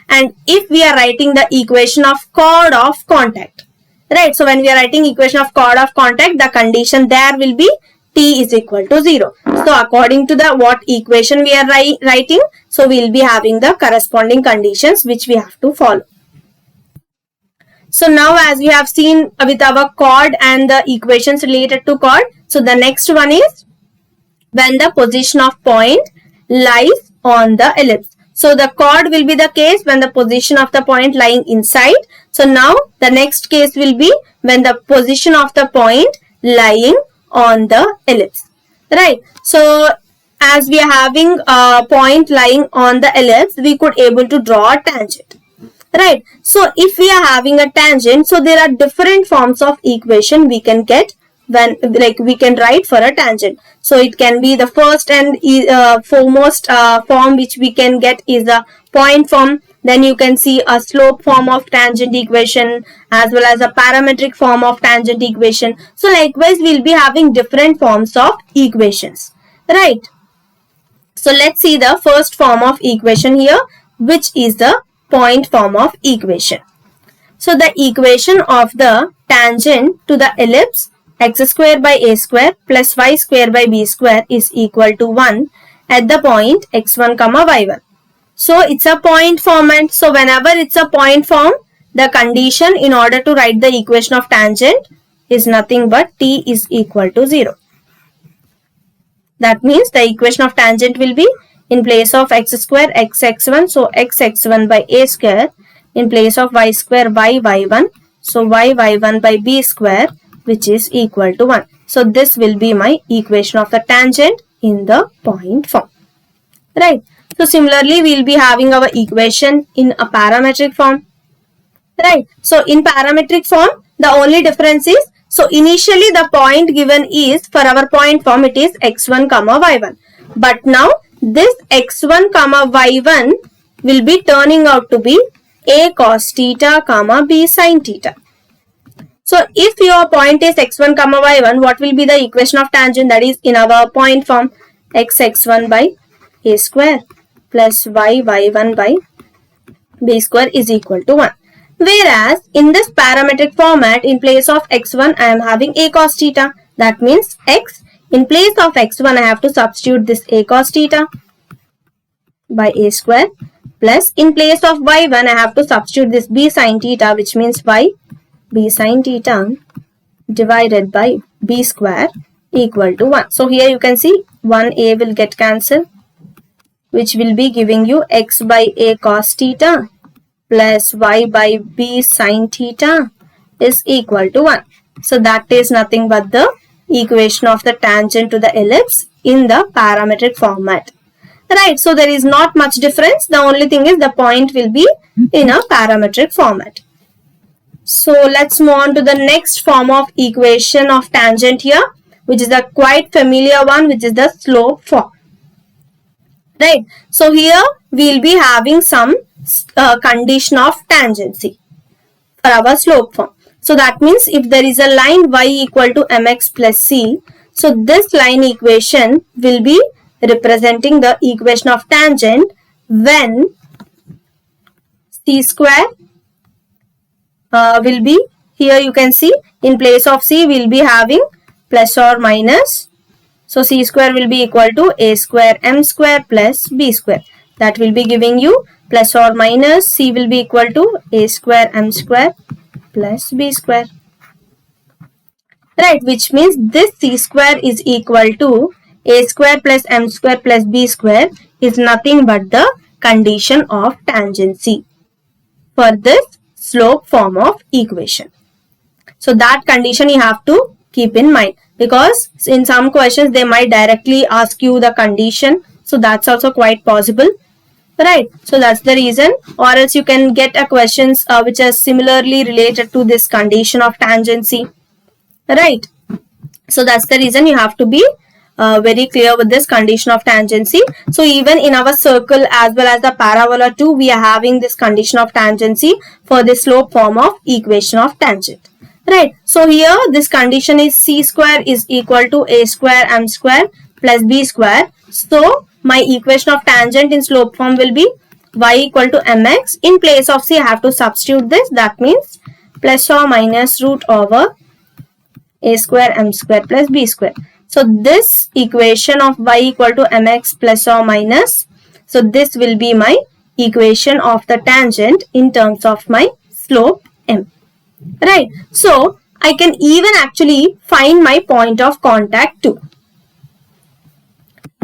Speaker 1: And if we are writing the equation of chord of contact, right? So when we are writing equation of chord of contact, the condition there will be t is equal to 0. So according to the what equation we are writing, so we will be having the corresponding conditions which we have to follow. So now as we have seen with our chord and the equations related to chord, so the next one is when the position of point lies on the ellipse. So the chord will be the case when the position of the point lying inside. So now the next case will be when the position of the point lying on the ellipse, right? So as we are having a point lying on the ellipse, we could able to draw a tangent, right? So if we are having a tangent, so there are different forms of equation we can get when like we can write for a tangent. So it can be the first and foremost form which we can get is a point form. Then you can see a slope form of tangent equation as well as a parametric form of tangent equation. So likewise we'll be having different forms of equations, right? So let's see the first form of equation here, which is the point form of equation. So the equation of the tangent to the ellipse x square by a square plus y square by b square is equal to 1 at the point x1 comma y1. So it's a point format. So whenever it's a point form, the condition in order to write the equation of tangent is nothing but t is equal to 0. That means the equation of tangent will be in place of x square x1, so x1 by a square, in place of y square y1, so y1 by b square, which is equal to 1. So this will be my equation of the tangent in the point form, right? So similarly we will be having our equation in a parametric form, right? So in parametric form the only difference is, so initially the point given is for our point form it is x1 comma y1, but now this x1 comma y1 will be turning out to be a cos theta comma b sin theta. So if your point is x1 comma y1, what will be the equation of tangent? That is in our point form x1 by a square plus y1 by b square is equal to 1. Whereas in this parametric format, in place of x1 I am having a cos theta. That means x, in place of x1 I have to substitute this a cos theta by a square, plus in place of y1 I have to substitute this b sin theta, which means y b sin theta divided by b square equal to 1. So here you can see 1a will get cancelled, which will be giving you x by a cos theta plus y by b sin theta is equal to 1. So that is nothing but the equation of the tangent to the ellipse in the parametric format, right? So there is not much difference. The only thing is the point will be in a parametric format. So let's move on to the next form of equation of tangent here, which is a quite familiar one, which is the slope form, right? So here we will be having some condition of tangency for our slope form. So that means if there is a line y equal to mx plus c, so this line equation will be representing the equation of tangent when c square will be, here you can see in place of c we will be having plus or minus. So c square will be equal to a square m square plus b square. That will be giving you plus or minus c will be equal to a square m square plus b square, right? Which means this c square is equal to a square plus m square plus b square is nothing but the condition of tangency for this slope form of equation. So that condition you have to keep in mind, because in some questions they might directly ask you the condition So that's also quite possible, right? So that's the reason. Or else you can get a questions which are similarly related to this condition of tangency, right? So that's the reason you have to be very clear with this condition of tangency. So even in our circle as well as the parabola too, we are having this condition of tangency for the slope form of equation of tangent, right? So here this condition is c square is equal to a square m square plus b square. So my equation of tangent in slope form will be y equal to mx. In place of c I have to substitute this. That means plus or minus root over a square m square plus b square. So this equation of y equal to mx plus or minus, so this will be my equation of the tangent in terms of my slope m, right? So I can even actually find my point of contact too.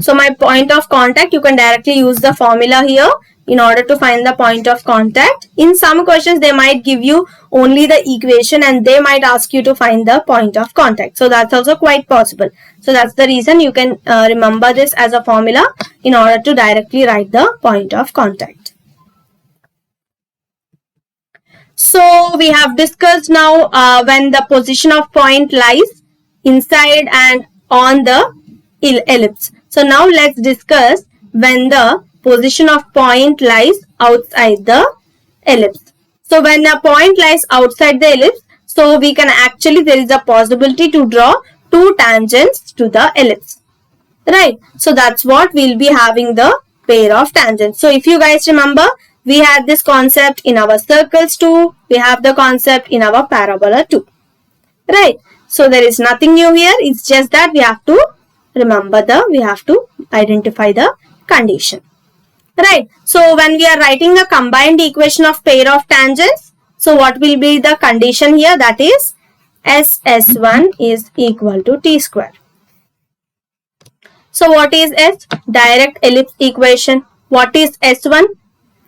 Speaker 1: So my point of contact, you can directly use the formula here in order to find the point of contact. In some questions, they might give you only the equation and they might ask you to find the point of contact. So that's also quite possible. So that's the reason you can remember this as a formula in order to directly write the point of contact. So we have discussed now when the position of point lies inside and on the ellipse. So now let's discuss when the position of point lies outside the ellipse. So when a point lies outside the ellipse, so we can actually, there is a possibility to draw two tangents to the ellipse, right? So that's what we'll be having, the pair of tangents. So if you guys remember, we had this concept in our circles too. We have the concept in our parabola too, right? So there is nothing new here. It's just that we have to remember we have to identify the condition, right? So when we are writing the combined equation of pair of tangents, so what will be the condition here? That is SS1 is equal to t square. So what is S? Direct ellipse equation. What is S1?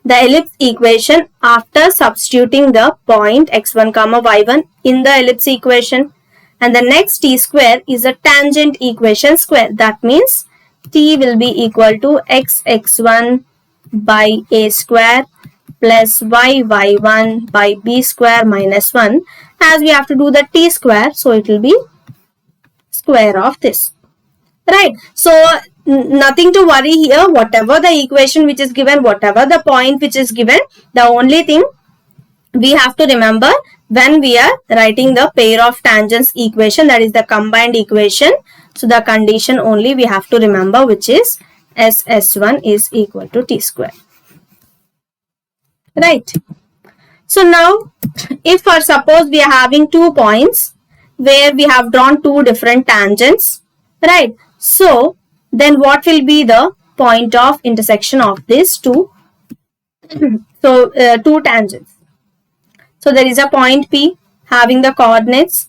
Speaker 1: The ellipse equation after substituting the point x1 comma y1 in the ellipse equation. And the next t square is a tangent equation square. That means t will be equal to xx1 by a square plus y1 by b square minus 1. As we have to do the t square, so it will be square of this, right? So nothing to worry here. Whatever the equation which is given, whatever the point which is given, the only thing we have to remember when we are writing the pair of tangents equation, that is the combined equation, so the condition only we have to remember, which is SS1 is equal to t square, right? So now if for suppose we are having 2 points where we have drawn 2 different tangents, right? So then what will be the point of intersection of these two? So 2 tangents. So there is a point P having the coordinates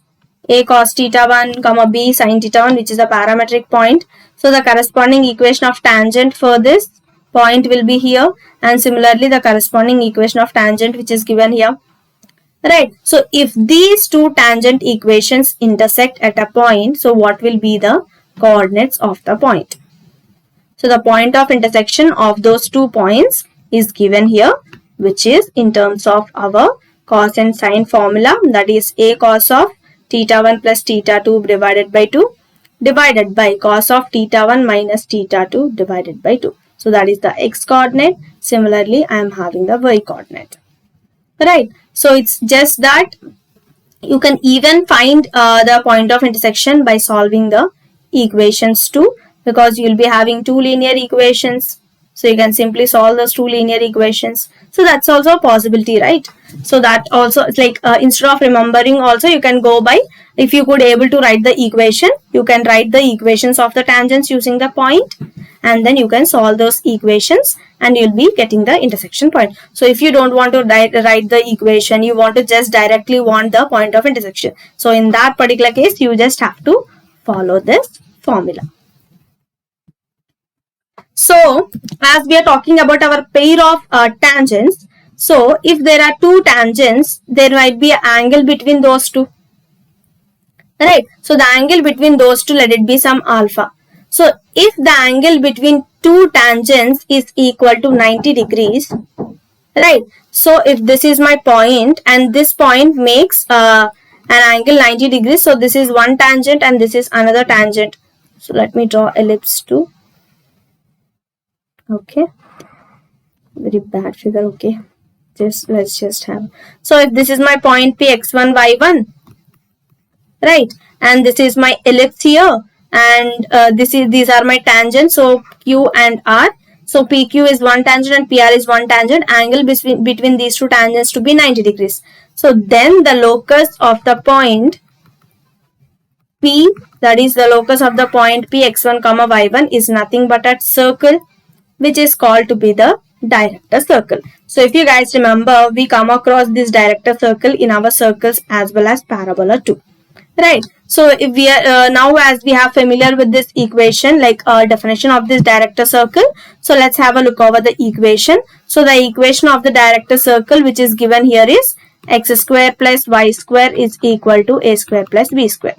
Speaker 1: a cos theta 1 comma b sin theta 1, which is a parametric point. So the corresponding equation of tangent for this point will be here, and similarly the corresponding equation of tangent which is given here, right? So if these 2 tangent equations intersect at a point, so what will be the coordinates of the point? So the point of intersection of those 2 points is given here, which is in terms of our cos and sin formula, that is a cos of theta 1 plus theta 2 divided by 2 divided by cos of theta 1 minus theta 2 divided by 2. So that is the x coordinate. Similarly, I am having the y coordinate, right? So it's just that you can even find the point of intersection by solving the equations too, because you will be having 2 linear equations. So you can simply solve those 2 linear equations. So that's also a possibility, right? So that also, it's like instead of remembering also, you can go by, if you could able to write the equation, you can write the equations of the tangents using the point, and then you can solve those equations and you'll be getting the intersection point. So if you don't want to write the equation, you want to just directly want the point of intersection. So in that particular case, you just have to follow this formula. So as we are talking about our pair of tangents, so if there are 2 tangents, there might be an angle between those 2, right? So the angle between those 2, let it be some alpha. So if the angle between two tangents is equal to 90 degrees, right? So if this is my point and this point makes an angle 90 degrees, so this is one tangent and this is another tangent. So let me draw ellipse too. Okay, very bad figure. Okay, let's just have. So if this is my point P, x1, y1, right, and this is my ellipse here, and these are my tangents, so Q and R. So PQ is one tangent and PR is one tangent. Angle between these two tangents to be 90 degrees. So then the locus of the point P, that is the locus of the point P x1 comma y1 is nothing but a circle, which is called to be the director circle. So if you guys remember, we come across this director circle in our circles as well as parabola too. Right. So if we are now, as we are familiar with this equation, like definition of this director circle, so let's have a look over the equation. So the equation of the director circle which is given here is x square plus y square is equal to a square plus b square.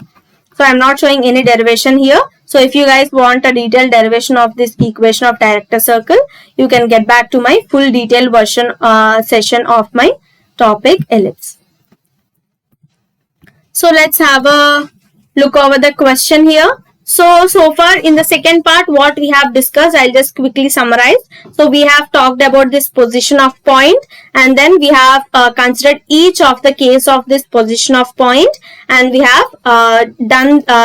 Speaker 1: So I'm not showing any derivation here. So if you guys want a detailed derivation of this equation of director circle, you can get back to my full detailed version session of my topic ellipse. So let's have a look over the question here. So far in the second part, what we have discussed, I'll just quickly summarize. So we have talked about this position of point, and then we have considered each of the case of this position of point, and we have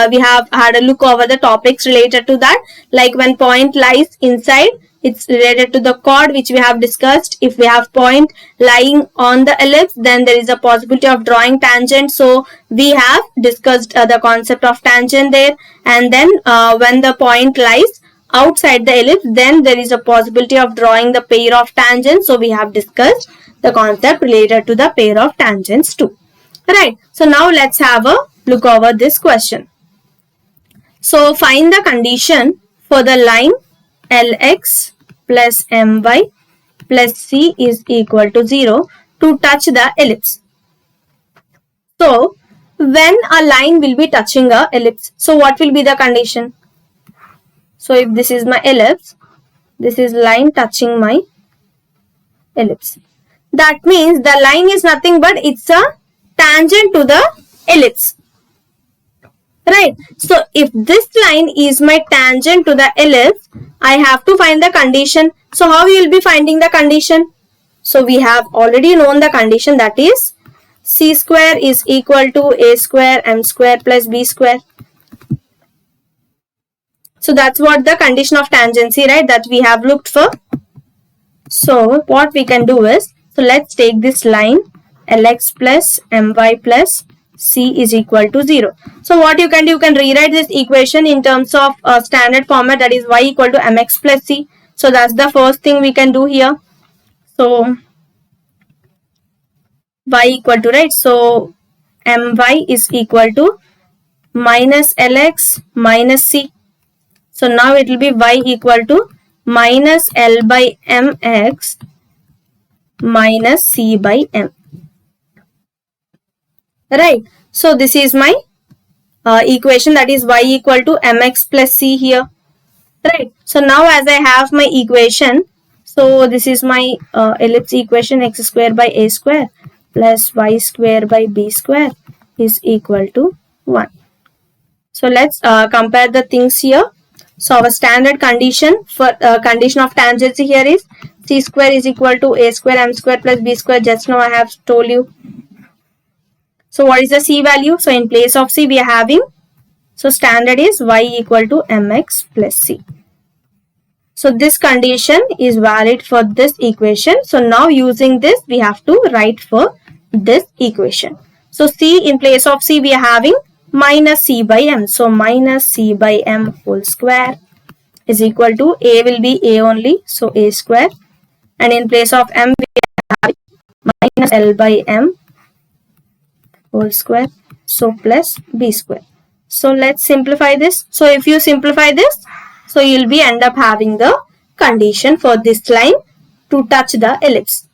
Speaker 1: we have had a look over the topics related to that, like when point lies inside, it's related to the chord which we have discussed. If we have point lying on the ellipse, then there is a possibility of drawing tangent. So we have discussed the concept of tangent there. And then when the point lies outside the ellipse, then there is a possibility of drawing the pair of tangents. So we have discussed the concept related to the pair of tangents too. Right. So now let's have a look over this question. So find the condition for the line Lx plus My plus C is equal to 0 to touch the ellipse. So when a line will be touching a ellipse, so what will be the condition? So if this is my ellipse, this is line touching my ellipse. That means the line is nothing but it's a tangent to the ellipse. Right. So if this line is my tangent to the ellipse, I have to find the condition. So how we will be finding the condition? So we have already known the condition, that is C square is equal to A square M square plus B square. So that's what the condition of tangency, right, that we have looked for. So what we can do is, so let's take this line Lx plus My plus C is equal to 0. So what you can do, you can rewrite this equation in terms of standard format, that is y equal to mx plus c. So that's the first thing we can do here. So y equal to, right, so my is equal to minus lx minus c. So now it will be y equal to minus l by mx minus c by m. Right. So this is my equation, that is y equal to mx plus c here. Right. So now as I have my equation, so this is my ellipse equation, x square by a square plus y square by b square is equal to 1. So let's compare the things here. So our standard condition for condition of tangency here is c square is equal to a square m square plus b square. Just now I have told you. So what is the c value? So in place of c we are having, so standard is y equal to mx plus c. So this condition is valid for this equation. So now using this we have to write for this equation. So c, in place of c we are having minus c by m. So minus c by m whole square is equal to, a will be a only, so a square, and in place of m we are having minus l by m whole square, so plus b square. So let's simplify this. So if you simplify this, so you'll be end up having the condition for this line to touch the ellipse.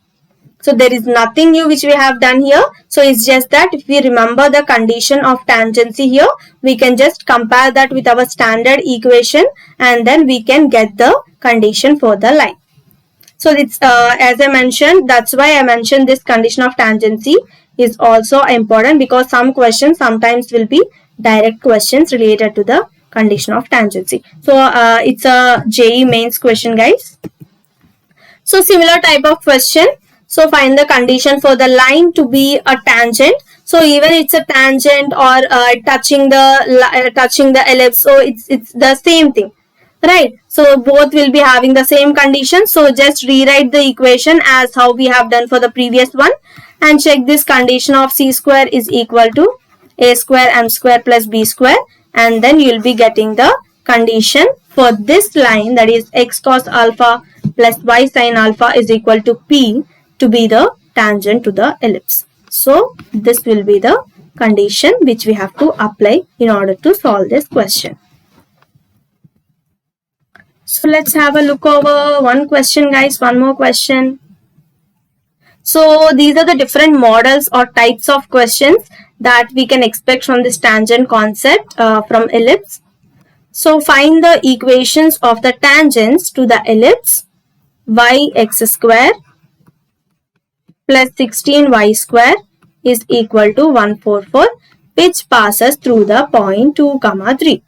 Speaker 1: So there is nothing new which we have done here. So it's just that if we remember the condition of tangency here, we can just compare that with our standard equation and then we can get the condition for the line. So it's as I mentioned, that's why I mentioned this condition of tangency is also important, because some questions sometimes will be direct questions related to the condition of tangency. So it's a JEE mains question, guys. So similar type of question. So find the condition for the line to be a tangent. So even it's a tangent or touching the ellipse, so it's the same thing, right? So both will be having the same condition. So just rewrite the equation as how we have done for the previous one and check this condition of c square is equal to a square m square plus b square, and then you'll be getting the condition for this line, that is x cos alpha plus y sin alpha is equal to p, to be the tangent to the ellipse. So this will be the condition which we have to apply in order to solve this question. So let's have a look over one question, guys, one more question. So these are the different models or types of questions that we can expect from this tangent concept from ellipse. So find the equations of the tangents to the ellipse yx square plus 16y square is equal to 144, which passes through the point 2, 3.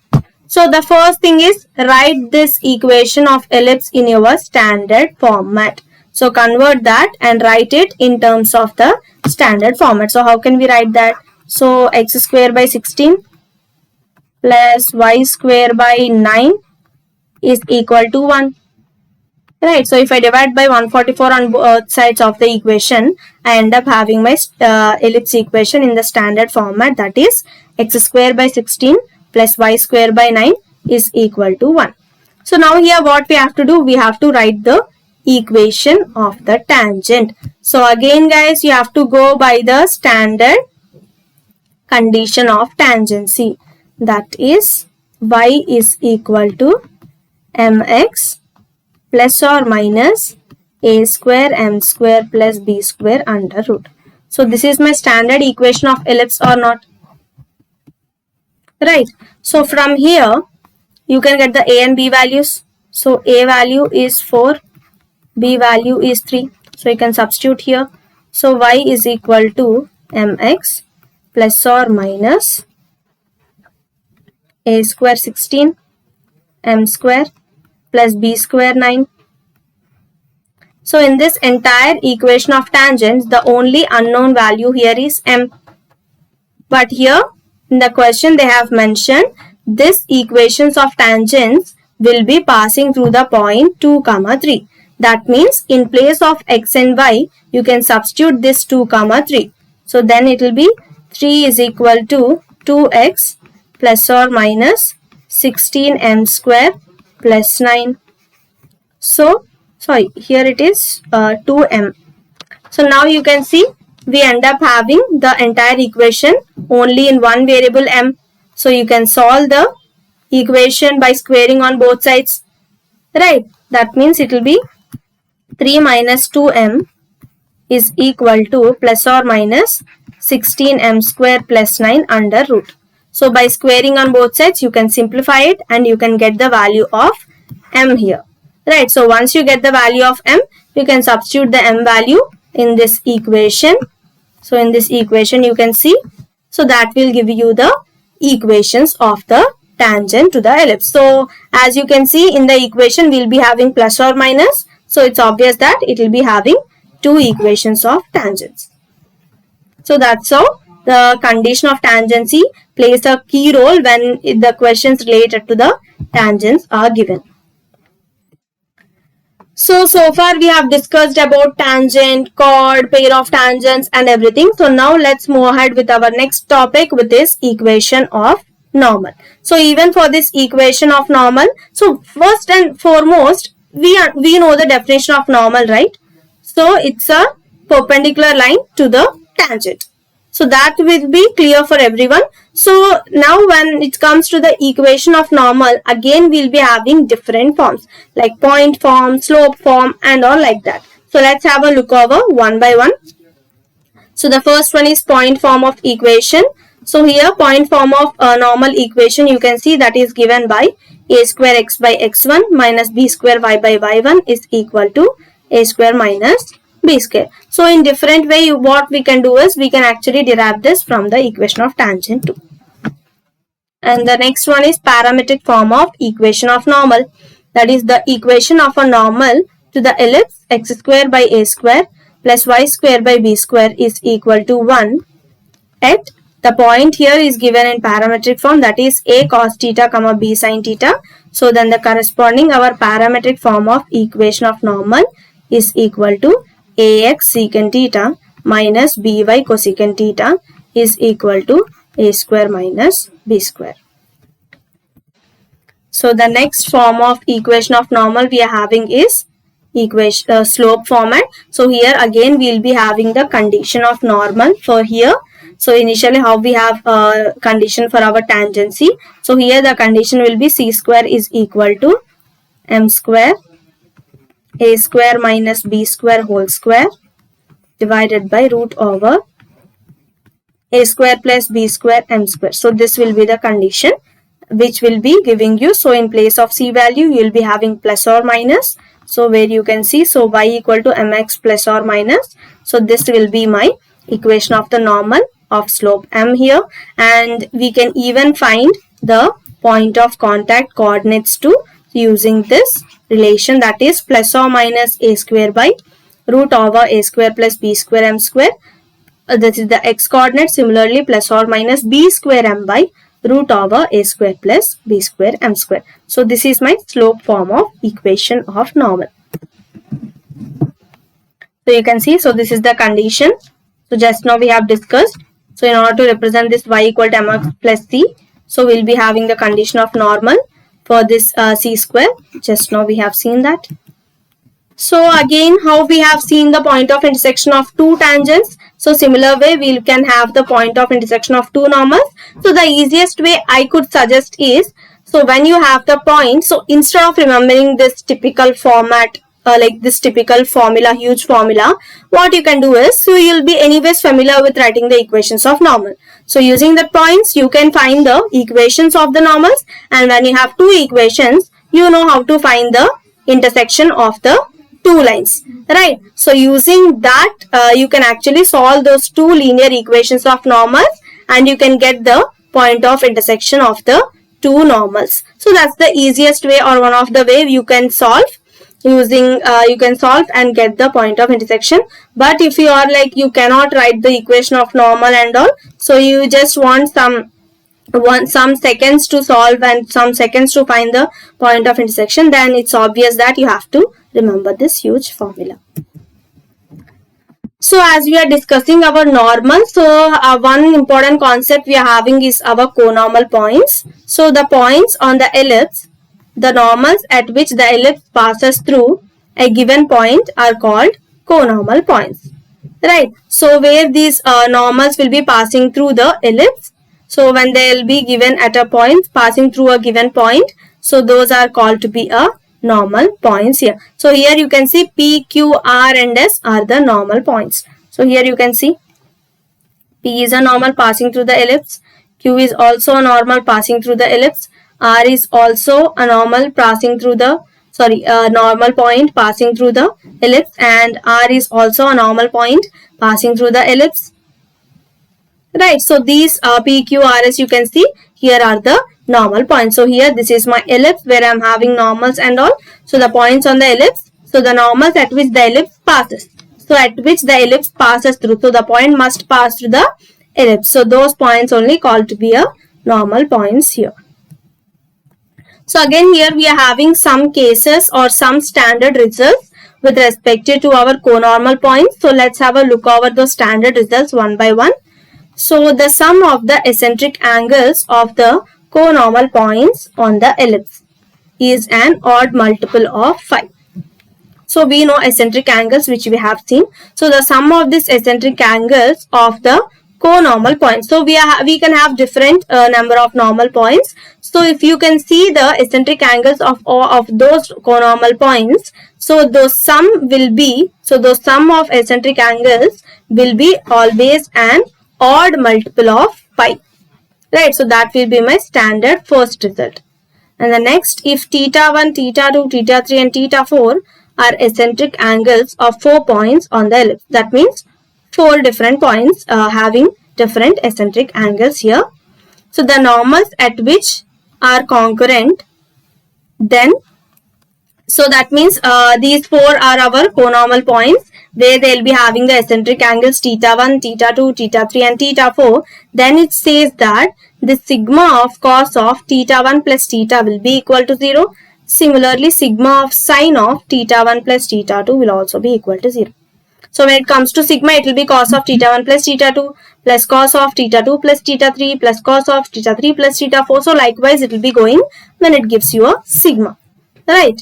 Speaker 1: So the first thing is write this equation of ellipse in your standard format. So convert that and write it in terms of the standard format. So how can we write that? So x square by 16 plus y square by 9 is equal to 1. Right, so if I divide by 144 on both sides of the equation, I end up having my ellipse equation in the standard format, that is x square by 16 plus y square by 9 is equal to 1. So now here what we have to do, we have to write the equation of the tangent. So again, guys, you have to go by the standard condition of tangency, that is y is equal to mx plus or minus a square m square plus b square under root. So this is my standard equation of ellipse or not? Right. So from here you can get the a and b values. So a value is 4, b value is 3. So you can substitute here. So y is equal to mx plus or minus a square 16 m square plus b square 9. So in this entire equation of tangents, the only unknown value here is m. But here in the question they have mentioned this equations of tangents will be passing through the point 2, 3. That means in place of x and y, you can substitute this 2, 3. So then it will be 3 is equal to 2x plus or minus 16m square plus 9. So, sorry, here it is 2m. So now you can see we end up having the entire equation only in one variable m. So you can solve the equation by squaring on both sides, right? That means it will be 3 minus 2m is equal to plus or minus 16m square plus 9 under root. So by squaring on both sides, you can simplify it and you can get the value of m here. Right, so once you get the value of m, you can substitute the m value in this equation. So in this equation you can see, so that will give you the equations of the tangent to the ellipse. So as you can see in the equation, we will be having plus or minus. So it's obvious that it will be having two equations of tangents. So that's how the condition of tangency plays a key role when the questions related to the tangents are given. So far we have discussed about tangent, chord, pair of tangents and everything. So now let's move ahead with our next topic, with this equation of normal. So even for this equation of normal, so first and foremost, we know the definition of normal, right? So it's a perpendicular line to the tangent. So that will be clear for everyone. So now when it comes to the equation of normal, again we'll be having different forms like point form, slope form and all like that. So let's have a look over one by one. So the first one is point form of equation. So here point form of a normal equation, you can see that is given by a square x by x1 minus b square y by y1 is equal to a square minus b square. So in different way, what we can do is we can actually derive this from the equation of tangent 2. And the next one is parametric form of equation of normal. That is the equation of a normal to the ellipse x square by a square plus y square by b square is equal to 1 at the point here is given in parametric form, that is a cos theta comma b sin theta. So then the corresponding our parametric form of equation of normal is equal to ax secant theta minus by cosecant theta is equal to a square minus b square. So the next form of equation of normal we are having is equation slope format. So here again we will be having the condition of normal for here. So initially how we have a condition for our tangency. So here the condition will be c square is equal to m square a square minus b square whole square divided by root over a square plus b square m square. So this will be the condition which will be giving you. So in place of c value you will be having plus or minus. So where you can see, so y equal to mx plus or minus. So this will be my equation of the normal of slope m here, and we can even find the point of contact coordinates too using this relation, that is plus or minus a square by root over a square plus b square m square. This is the x coordinate. Similarly plus or minus b square m by root over a square plus b square m square. So this is my slope form of equation of normal. So you can see, so this is the condition. So just now we have discussed. So in order to represent this y equal to mx plus c, so we'll be having the condition of normal for this c square. Just now we have seen that. So again, how we have seen the point of intersection of two tangents. So similar way we can have the point of intersection of two normals. So the easiest way I could suggest is, so when you have the point, so instead of remembering this typical format, like this typical formula, huge formula, what you can do is, so you'll be anyways familiar with writing the equations of normal. So using the points, you can find the equations of the normals, and when you have two equations, you know how to find the intersection of the two lines, right? So using that, you can actually solve those two linear equations of normals, and you can get the point of intersection of the two normals. So that's the easiest way, or one of the way you can solve using you can solve and get the point of intersection. But if you are like you cannot write the equation of normal and all, so you just want some seconds to solve and some seconds to find the point of intersection, then it's obvious that you have to remember this huge formula. So as we are discussing our normal, so one important concept we are having is our conormal points. So the points on the ellipse, the normals at which the ellipse passes through a given point are called conormal points, right? So where these normals will be passing through the ellipse, so when they will be given at a point passing through a given point, so those are called to be a normal points here. So here you can see P, Q, R and S are the normal points. So here you can see P is a normal passing through the ellipse, Q is also a normal passing through the ellipse, R is also a normal passing through the normal point passing through the ellipse, and R is also a normal point passing through the ellipse, right? So these P, Q, R, S, you can see here are the normal points. So here this is my ellipse where I am having normals and all. So the points on the ellipse, so the normals at which the ellipse passes. So at which the ellipse passes through. So the point must pass through the ellipse. So those points only called to be a normal points here. So again here we are having some cases or some standard results with respect to our conormal points. So let's have a look over those standard results one by one. So the sum of the eccentric angles of the conormal points on the ellipse is an odd multiple of 5. So we know eccentric angles which we have seen. So the sum of these eccentric angles of the conormal points. So we can have different number of normal points. So if you can see the eccentric angles of those conormal points, so those sum of eccentric angles will be always an odd multiple of pi. Right, so that will be my standard first result. And the next, if theta 1, theta 2, theta 3 and theta 4 are eccentric angles of 4 points on the ellipse. That means 4 different points having different eccentric angles here. So the normals at which are concurrent, then so that means these 4 are our conormal points where they will be having the eccentric angles theta 1, theta 2, theta 3 and theta 4. Then it says that the sigma of cos of theta 1 plus theta will be equal to 0. Similarly, sigma of sine of theta 1 plus theta 2 will also be equal to 0. So when it comes to sigma, it will be cos of theta 1 plus theta 2 plus cos of theta 2 plus theta 3 plus cos of theta 3 plus theta 4. So likewise, it will be going when it gives you a sigma. Right.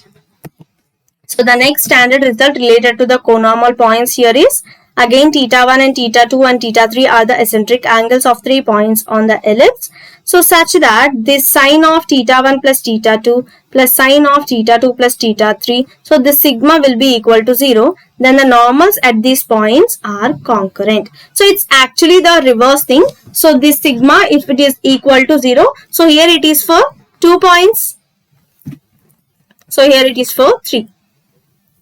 Speaker 1: So the next standard result related to the conormal points here is again theta 1 and theta 2 and theta 3 are the eccentric angles of 3 points on the ellipse. So such that this sine of theta 1 plus theta 2 plus sine of theta 2 plus theta 3. So this sigma will be equal to 0. Then the normals at these points are concurrent. So it's actually the reverse thing. So this sigma, if it is equal to 0, so here it is for 2 points. So here it is for 3.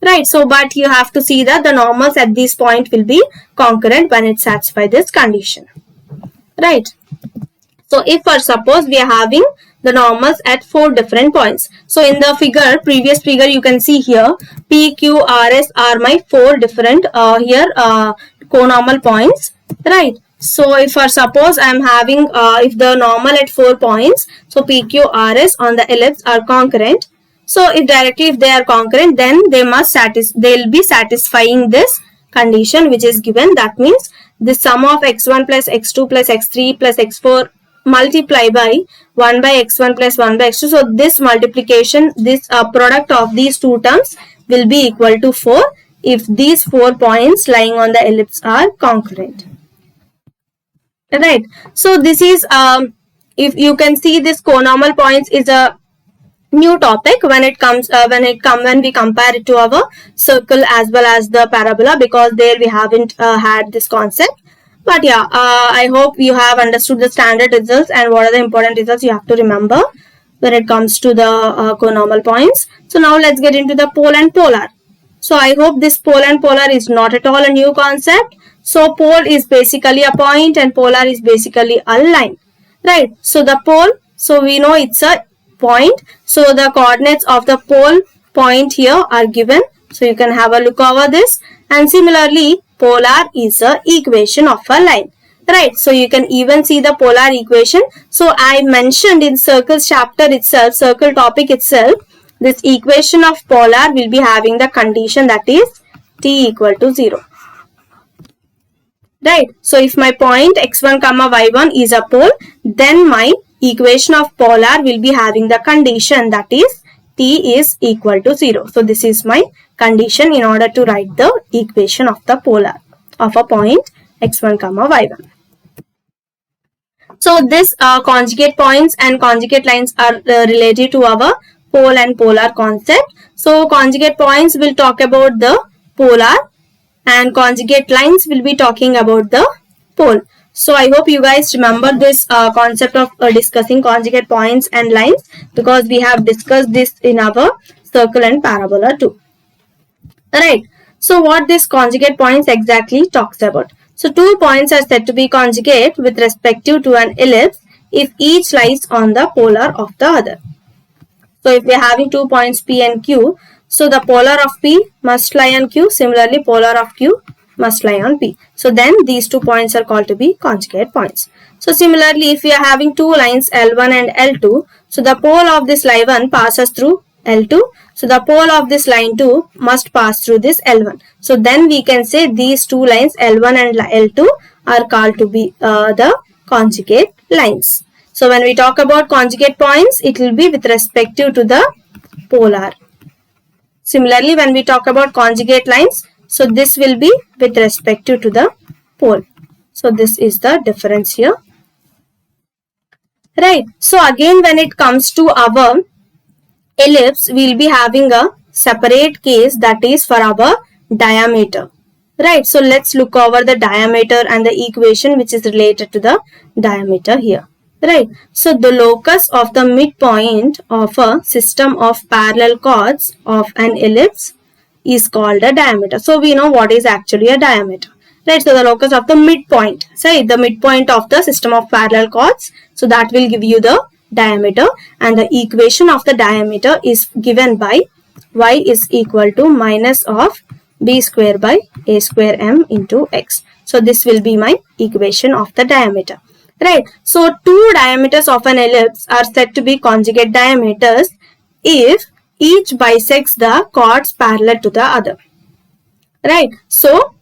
Speaker 1: Right, so but you have to see that the normals at this point will be concurrent when it satisfies this condition. Right. So if for suppose we are having the normals at 4 different points. So in the figure, previous figure, you can see here P, Q, R, S are my 4 different conormal points. Right. So if for suppose I am having if the normal at 4 points, so P, Q, R, S on the ellipse are concurrent. So if they are concurrent, then they will be satisfying this condition which is given. That means the sum of x1 plus x2 plus x3 plus x4 multiply by 1 by x1 plus 1 by x2. So this multiplication, this product of these two terms will be equal to 4 if these 4 points lying on the ellipse are concurrent. Right. So this is if you can see this conormal points is a new topic when we compare it to our circle as well as the parabola, because there we haven't had this concept. But yeah, I hope you have understood the standard results and what are the important results you have to remember when it comes to the conormal points. So now let's get into the pole and polar. So I hope this pole and polar is not at all a new concept. So pole is basically a point and polar is basically a line. Right. So the pole, so we know it's a point. So the coordinates of the pole point here are given. So you can have a look over this. And similarly, polar is a equation of a line. Right. So you can even see the polar equation. So I mentioned in circles chapter itself, circle topic itself, this equation of polar will be having the condition that is t equal to 0. Right. So if my point x1 comma y1 is a pole, then my equation of polar will be having the condition that is t is equal to 0. So this is my condition in order to write the equation of the polar of a point x1 comma y1. So this conjugate points and conjugate lines are related to our pole and polar concept. So conjugate points will talk about the polar and conjugate lines will be talking about the pole. So I hope you guys remember this concept of discussing conjugate points and lines, because we have discussed this in our circle and parabola too. Alright. So what this conjugate points exactly talks about. So 2 points are said to be conjugate with respect to an ellipse if each lies on the polar of the other. So if we are having 2 points P and Q, so the polar of P must lie on Q. Similarly, polar of Q must lie on P. So then these 2 points are called to be conjugate points. So similarly, if we are having 2 lines L1 and L2, so the pole of this line 1 passes through L2. So the pole of this line 2 must pass through this L1. So then we can say these 2 lines L1 and L2 are called to be the conjugate lines. So when we talk about conjugate points, it will be with respect to the polar. Similarly, when we talk about conjugate lines, so this will be with respect to the pole. So this is the difference here. right? So again, when it comes to our ellipse, we'll be having a separate case, that is for our diameter, right? So let's look over the diameter and the equation which is related to the diameter here, right? So the locus of the midpoint of a system of parallel chords of an ellipse is called a diameter. So we know what is actually a diameter, right? So the locus of the midpoint, say the midpoint of the system of parallel chords, so that will give you the diameter, and the equation of the diameter is given by y is equal to minus of b square by a square m into x. So this will be my equation of the diameter, right? So two diameters of an ellipse are said to be conjugate diameters if each bisects the chords parallel to the other, right? So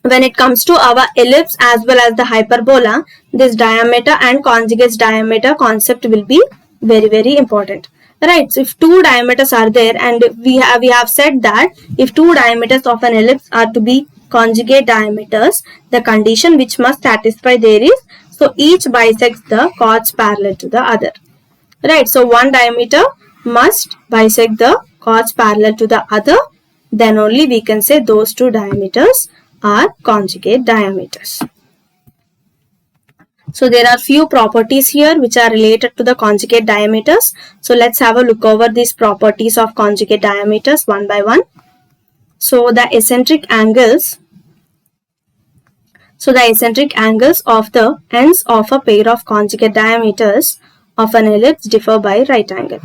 Speaker 1: when it comes to our ellipse as well as the hyperbola, this diameter and conjugate diameter concept will be very, very important, right? So if two diameters are there, and we have said that if two diameters of an ellipse are to be conjugate diameters, the condition which must satisfy there is, so each bisects the chords parallel to the other, right? So one diameter must bisect the chords parallel to the other, then only we can say those two diameters are conjugate diameters. So there are few properties here which are related to the conjugate diameters. So let's have a look over these properties of conjugate diameters one by one. So the eccentric angles of the ends of a pair of conjugate diameters of an ellipse differ by right angle.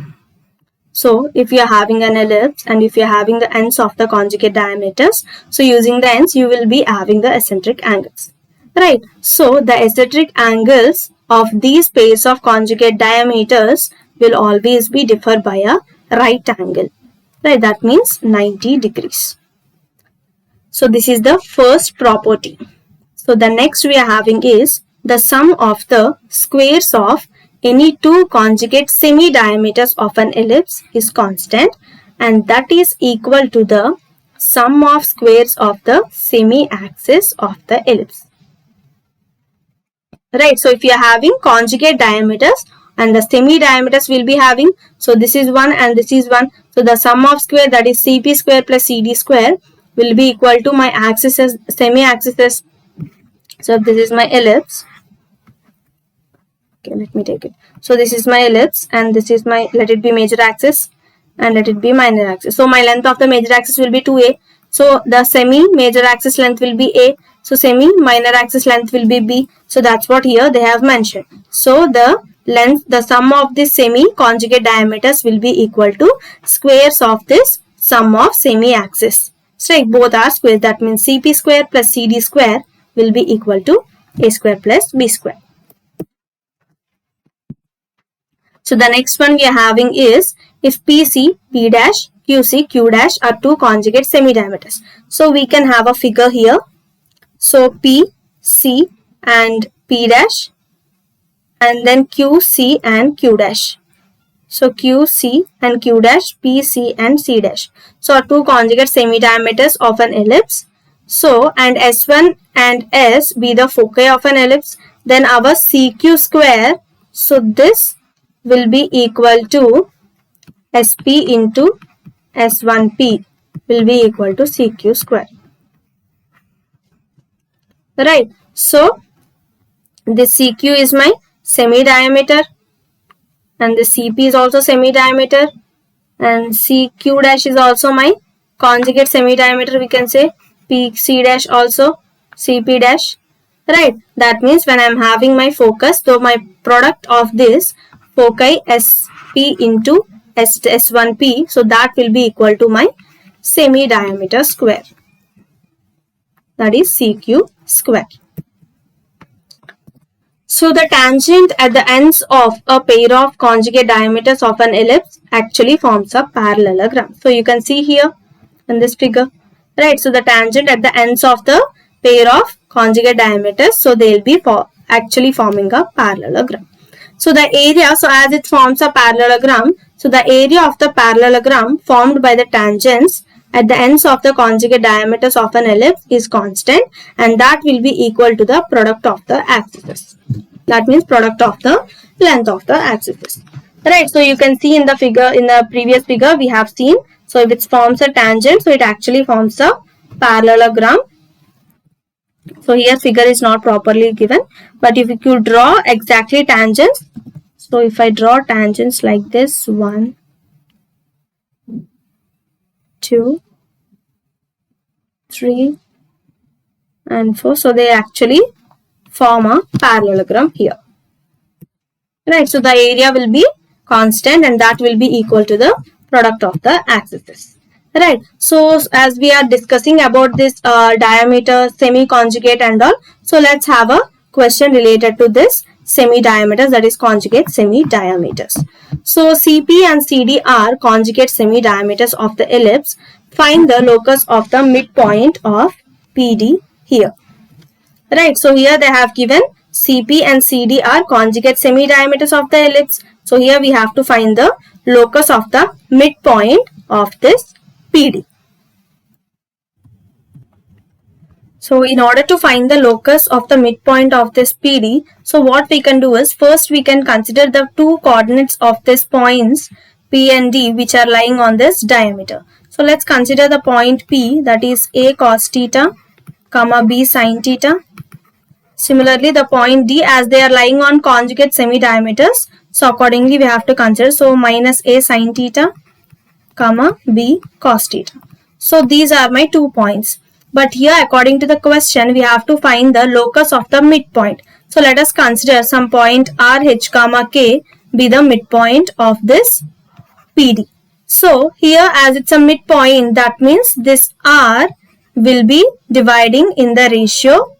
Speaker 1: So if you are having an ellipse and if you are having the ends of the conjugate diameters, so using the ends you will be having the eccentric angles, right? So the eccentric angles of these pairs of conjugate diameters will always be differ by a right angle, right? That means 90 degrees. So this is the first property. So the next we are having is the sum of the squares of any two conjugate semi-diameters of an ellipse is constant, and that is equal to the sum of squares of the semi-axis of the ellipse, right? So if you are having conjugate diameters and the semi-diameters will be having, so this is 1 and this is 1, so the sum of square, that is cp square plus cd square, will be equal to my axis as semi-axis. So if this is my ellipse, okay, let me take it. So this is my ellipse and this is my, let it be major axis and let it be minor axis. So my length of the major axis will be 2a. So the semi major axis length will be a. So semi minor axis length will be b. So that's what here they have mentioned. So the length, the sum of this semi conjugate diameters will be equal to squares of this sum of semi axis. So like both are squares, that means cp square plus cd square will be equal to a square plus b square. So the next one we are having is if PC, P dash, QC, Q dash are two conjugate semi-diameters. So we can have a figure here. So P, C and P dash, and then Q, C and Q dash. So Q, C and Q dash, P, C and C dash. So are two conjugate semi-diameters of an ellipse. So and S1 and S be the foci of an ellipse. Then our CQ square, so this will be equal to SP into S1P will be equal to CQ square, right? So this CQ is my semi diameter and the CP is also semi diameter, and CQ dash is also my conjugate semi diameter, we can say PC dash also CP dash, right? That means when I am having my focus, so my product of this foci SP into S1P, so that will be equal to my semi diameter square, that is CQ square. So the tangent at the ends of a pair of conjugate diameters of an ellipse actually forms a parallelogram. So you can see here in this figure, right? So the tangent at the ends of the pair of conjugate diameters, so they will be actually forming a parallelogram. So the area, so as it forms a parallelogram, so the area of the parallelogram formed by the tangents at the ends of the conjugate diameters of an ellipse is constant, and that will be equal to the product of the axes. That means product of the length of the axis is. Right, so you can see in the figure, in the previous figure we have seen, so if it forms a tangent, so it actually forms a parallelogram. So here figure is not properly given, but if you draw exactly tangents, so if I draw tangents like this, 1, 2, 3 and 4, so they actually form a parallelogram here. Right, so the area will be constant and that will be equal to the product of the axes. Right, so as we are discussing about this diameter, semi-conjugate and all, so let's have a question related to this semi-diameters, that is conjugate semi-diameters. So CP and CD are conjugate semi-diameters of the ellipse. Find the locus of the midpoint of PD here. Right, so here they have given CP and CD are conjugate semi-diameters of the ellipse. So here we have to find the locus of the midpoint of this PD. So in order to find the locus of the midpoint of this PD, so what we can do is, first we can consider the two coordinates of these points P and D which are lying on this diameter. So let's consider the point P, that is A cos theta, comma B sin theta. Similarly, the point D, as they are lying on conjugate semi-diameters, so accordingly we have to consider, so minus A sin theta, comma B cos theta. So these are my 2 points. But here according to the question, we have to find the locus of the midpoint. So let us consider some point RH comma K be the midpoint of this PD. So here as it's a midpoint, that means this R will be dividing in the ratio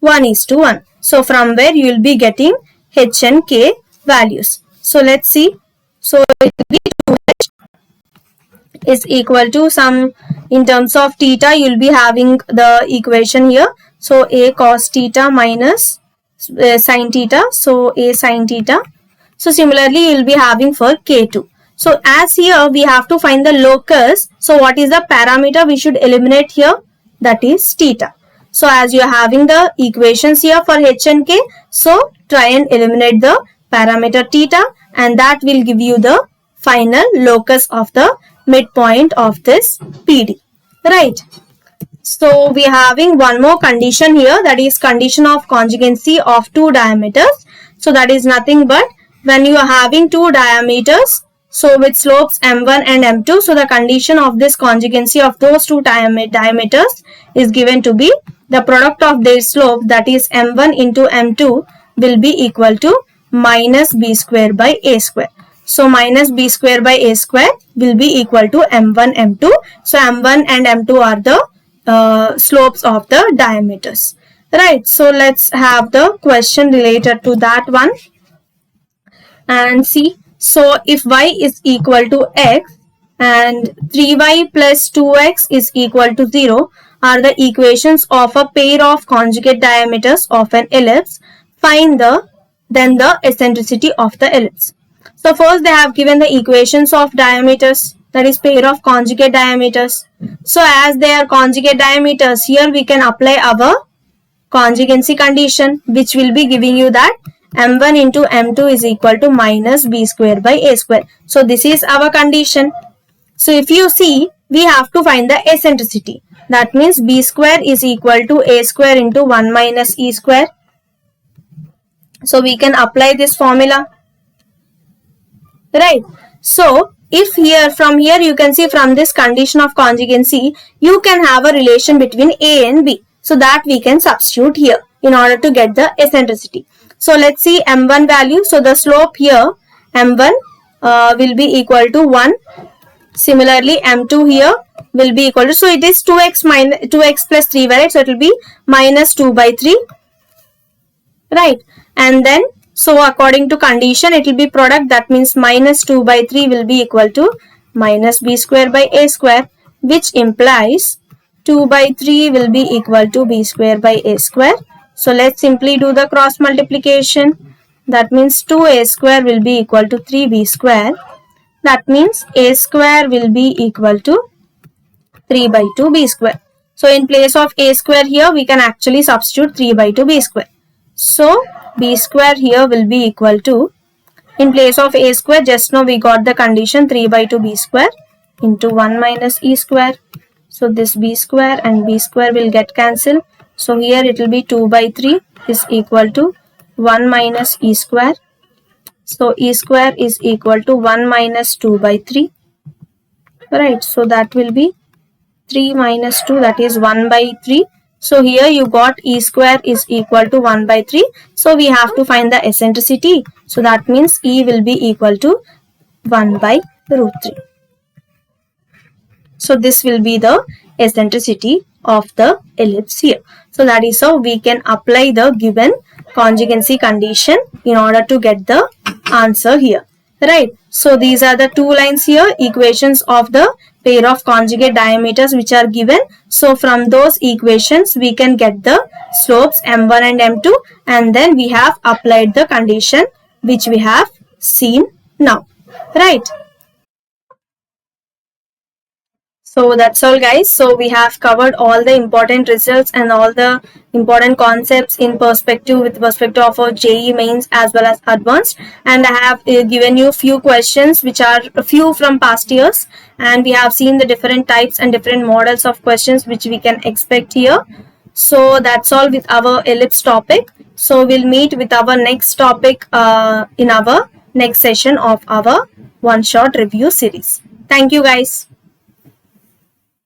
Speaker 1: 1:1. So from where you will be getting H and K values. So let's see. So it will be 2H is equal to some, in terms of theta you will be having the equation here. So A cos theta minus sin theta. So A sin theta. So similarly you will be having for K2. So as here we have to find the locus. So what is the parameter we should eliminate here? That is theta. So as you are having the equations here for H and K, so try and eliminate the parameter theta and that will give you the final locus of the midpoint of this PD. Right. So we are having one more condition here, that is condition of conjugacy of two diameters. So that is nothing but when you are having two diameters, so with slopes M1 and M2, so the condition of this conjugacy of those two diameters is given to be the product of their slope, that is M1 into M2 will be equal to minus B square by A square. So minus B square by A square will be equal to M1, M2. So M1 and M2 are the slopes of the diameters. Right. So let's have the question related to that one. And see. So if y is equal to x and 3y plus 2x is equal to 0 are the equations of a pair of conjugate diameters of an ellipse, find then the eccentricity of the ellipse. So first they have given the equations of diameters, that is pair of conjugate diameters. So as they are conjugate diameters, here we can apply our conjugacy condition, which will be giving you that M1 into M2 is equal to minus B square by A square. So this is our condition. So if you see, we have to find the eccentricity. That means B square is equal to A square into 1 minus E square. So we can apply this formula. Right. So if here, from here you can see, from this condition of conjugacy, you can have a relation between A and B. So that we can substitute here in order to get the eccentricity. So let's see M1 value. So the slope here M1 will be equal to 1. Similarly M2 here will be equal to, so it is 2x minus 2x plus 3, right? So it will be minus 2 by 3. Right. And then so according to condition it will be product, that means minus 2 by 3 will be equal to minus B square by A square, which implies 2 by 3 will be equal to B square by A square. So let's simply do the cross multiplication. That means 2A square will be equal to 3B square. That means A square will be equal to 3 by 2 B square. So in place of A square here, we can actually substitute 3 by 2 B square. So B square here will be equal to In place of a square, just now we got the condition 3 by 2 b square into 1 minus e square. So this b square and b square will get cancelled. So here it will be 2 by 3 is equal to 1 minus e square. So e square is equal to 1 minus 2 by 3. Right, so that will be 3 minus 2, that is 1 by 3. So here you got e square is equal to 1 by 3. So we have to find the eccentricity. So that means e will be equal to 1 by root 3. So this will be the eccentricity of the ellipse here. So that is how we can apply the given conjugacy condition in order to get the answer here. Right. So these are the two lines here, equations of the pair of conjugate diameters which are given. So from those equations we can get the slopes m1 and m2, and then we have applied the condition which we have seen now. Right. So that's all guys. So we have covered all the important results and all the important concepts in perspective with perspective of our JEE mains as well as advanced, and I have given you few questions which are a few from past years, and we have seen the different types and different models of questions which we can expect here. So that's all with our ellipse topic. So we'll meet with our next topic in our next session of our one shot review series. Thank you guys.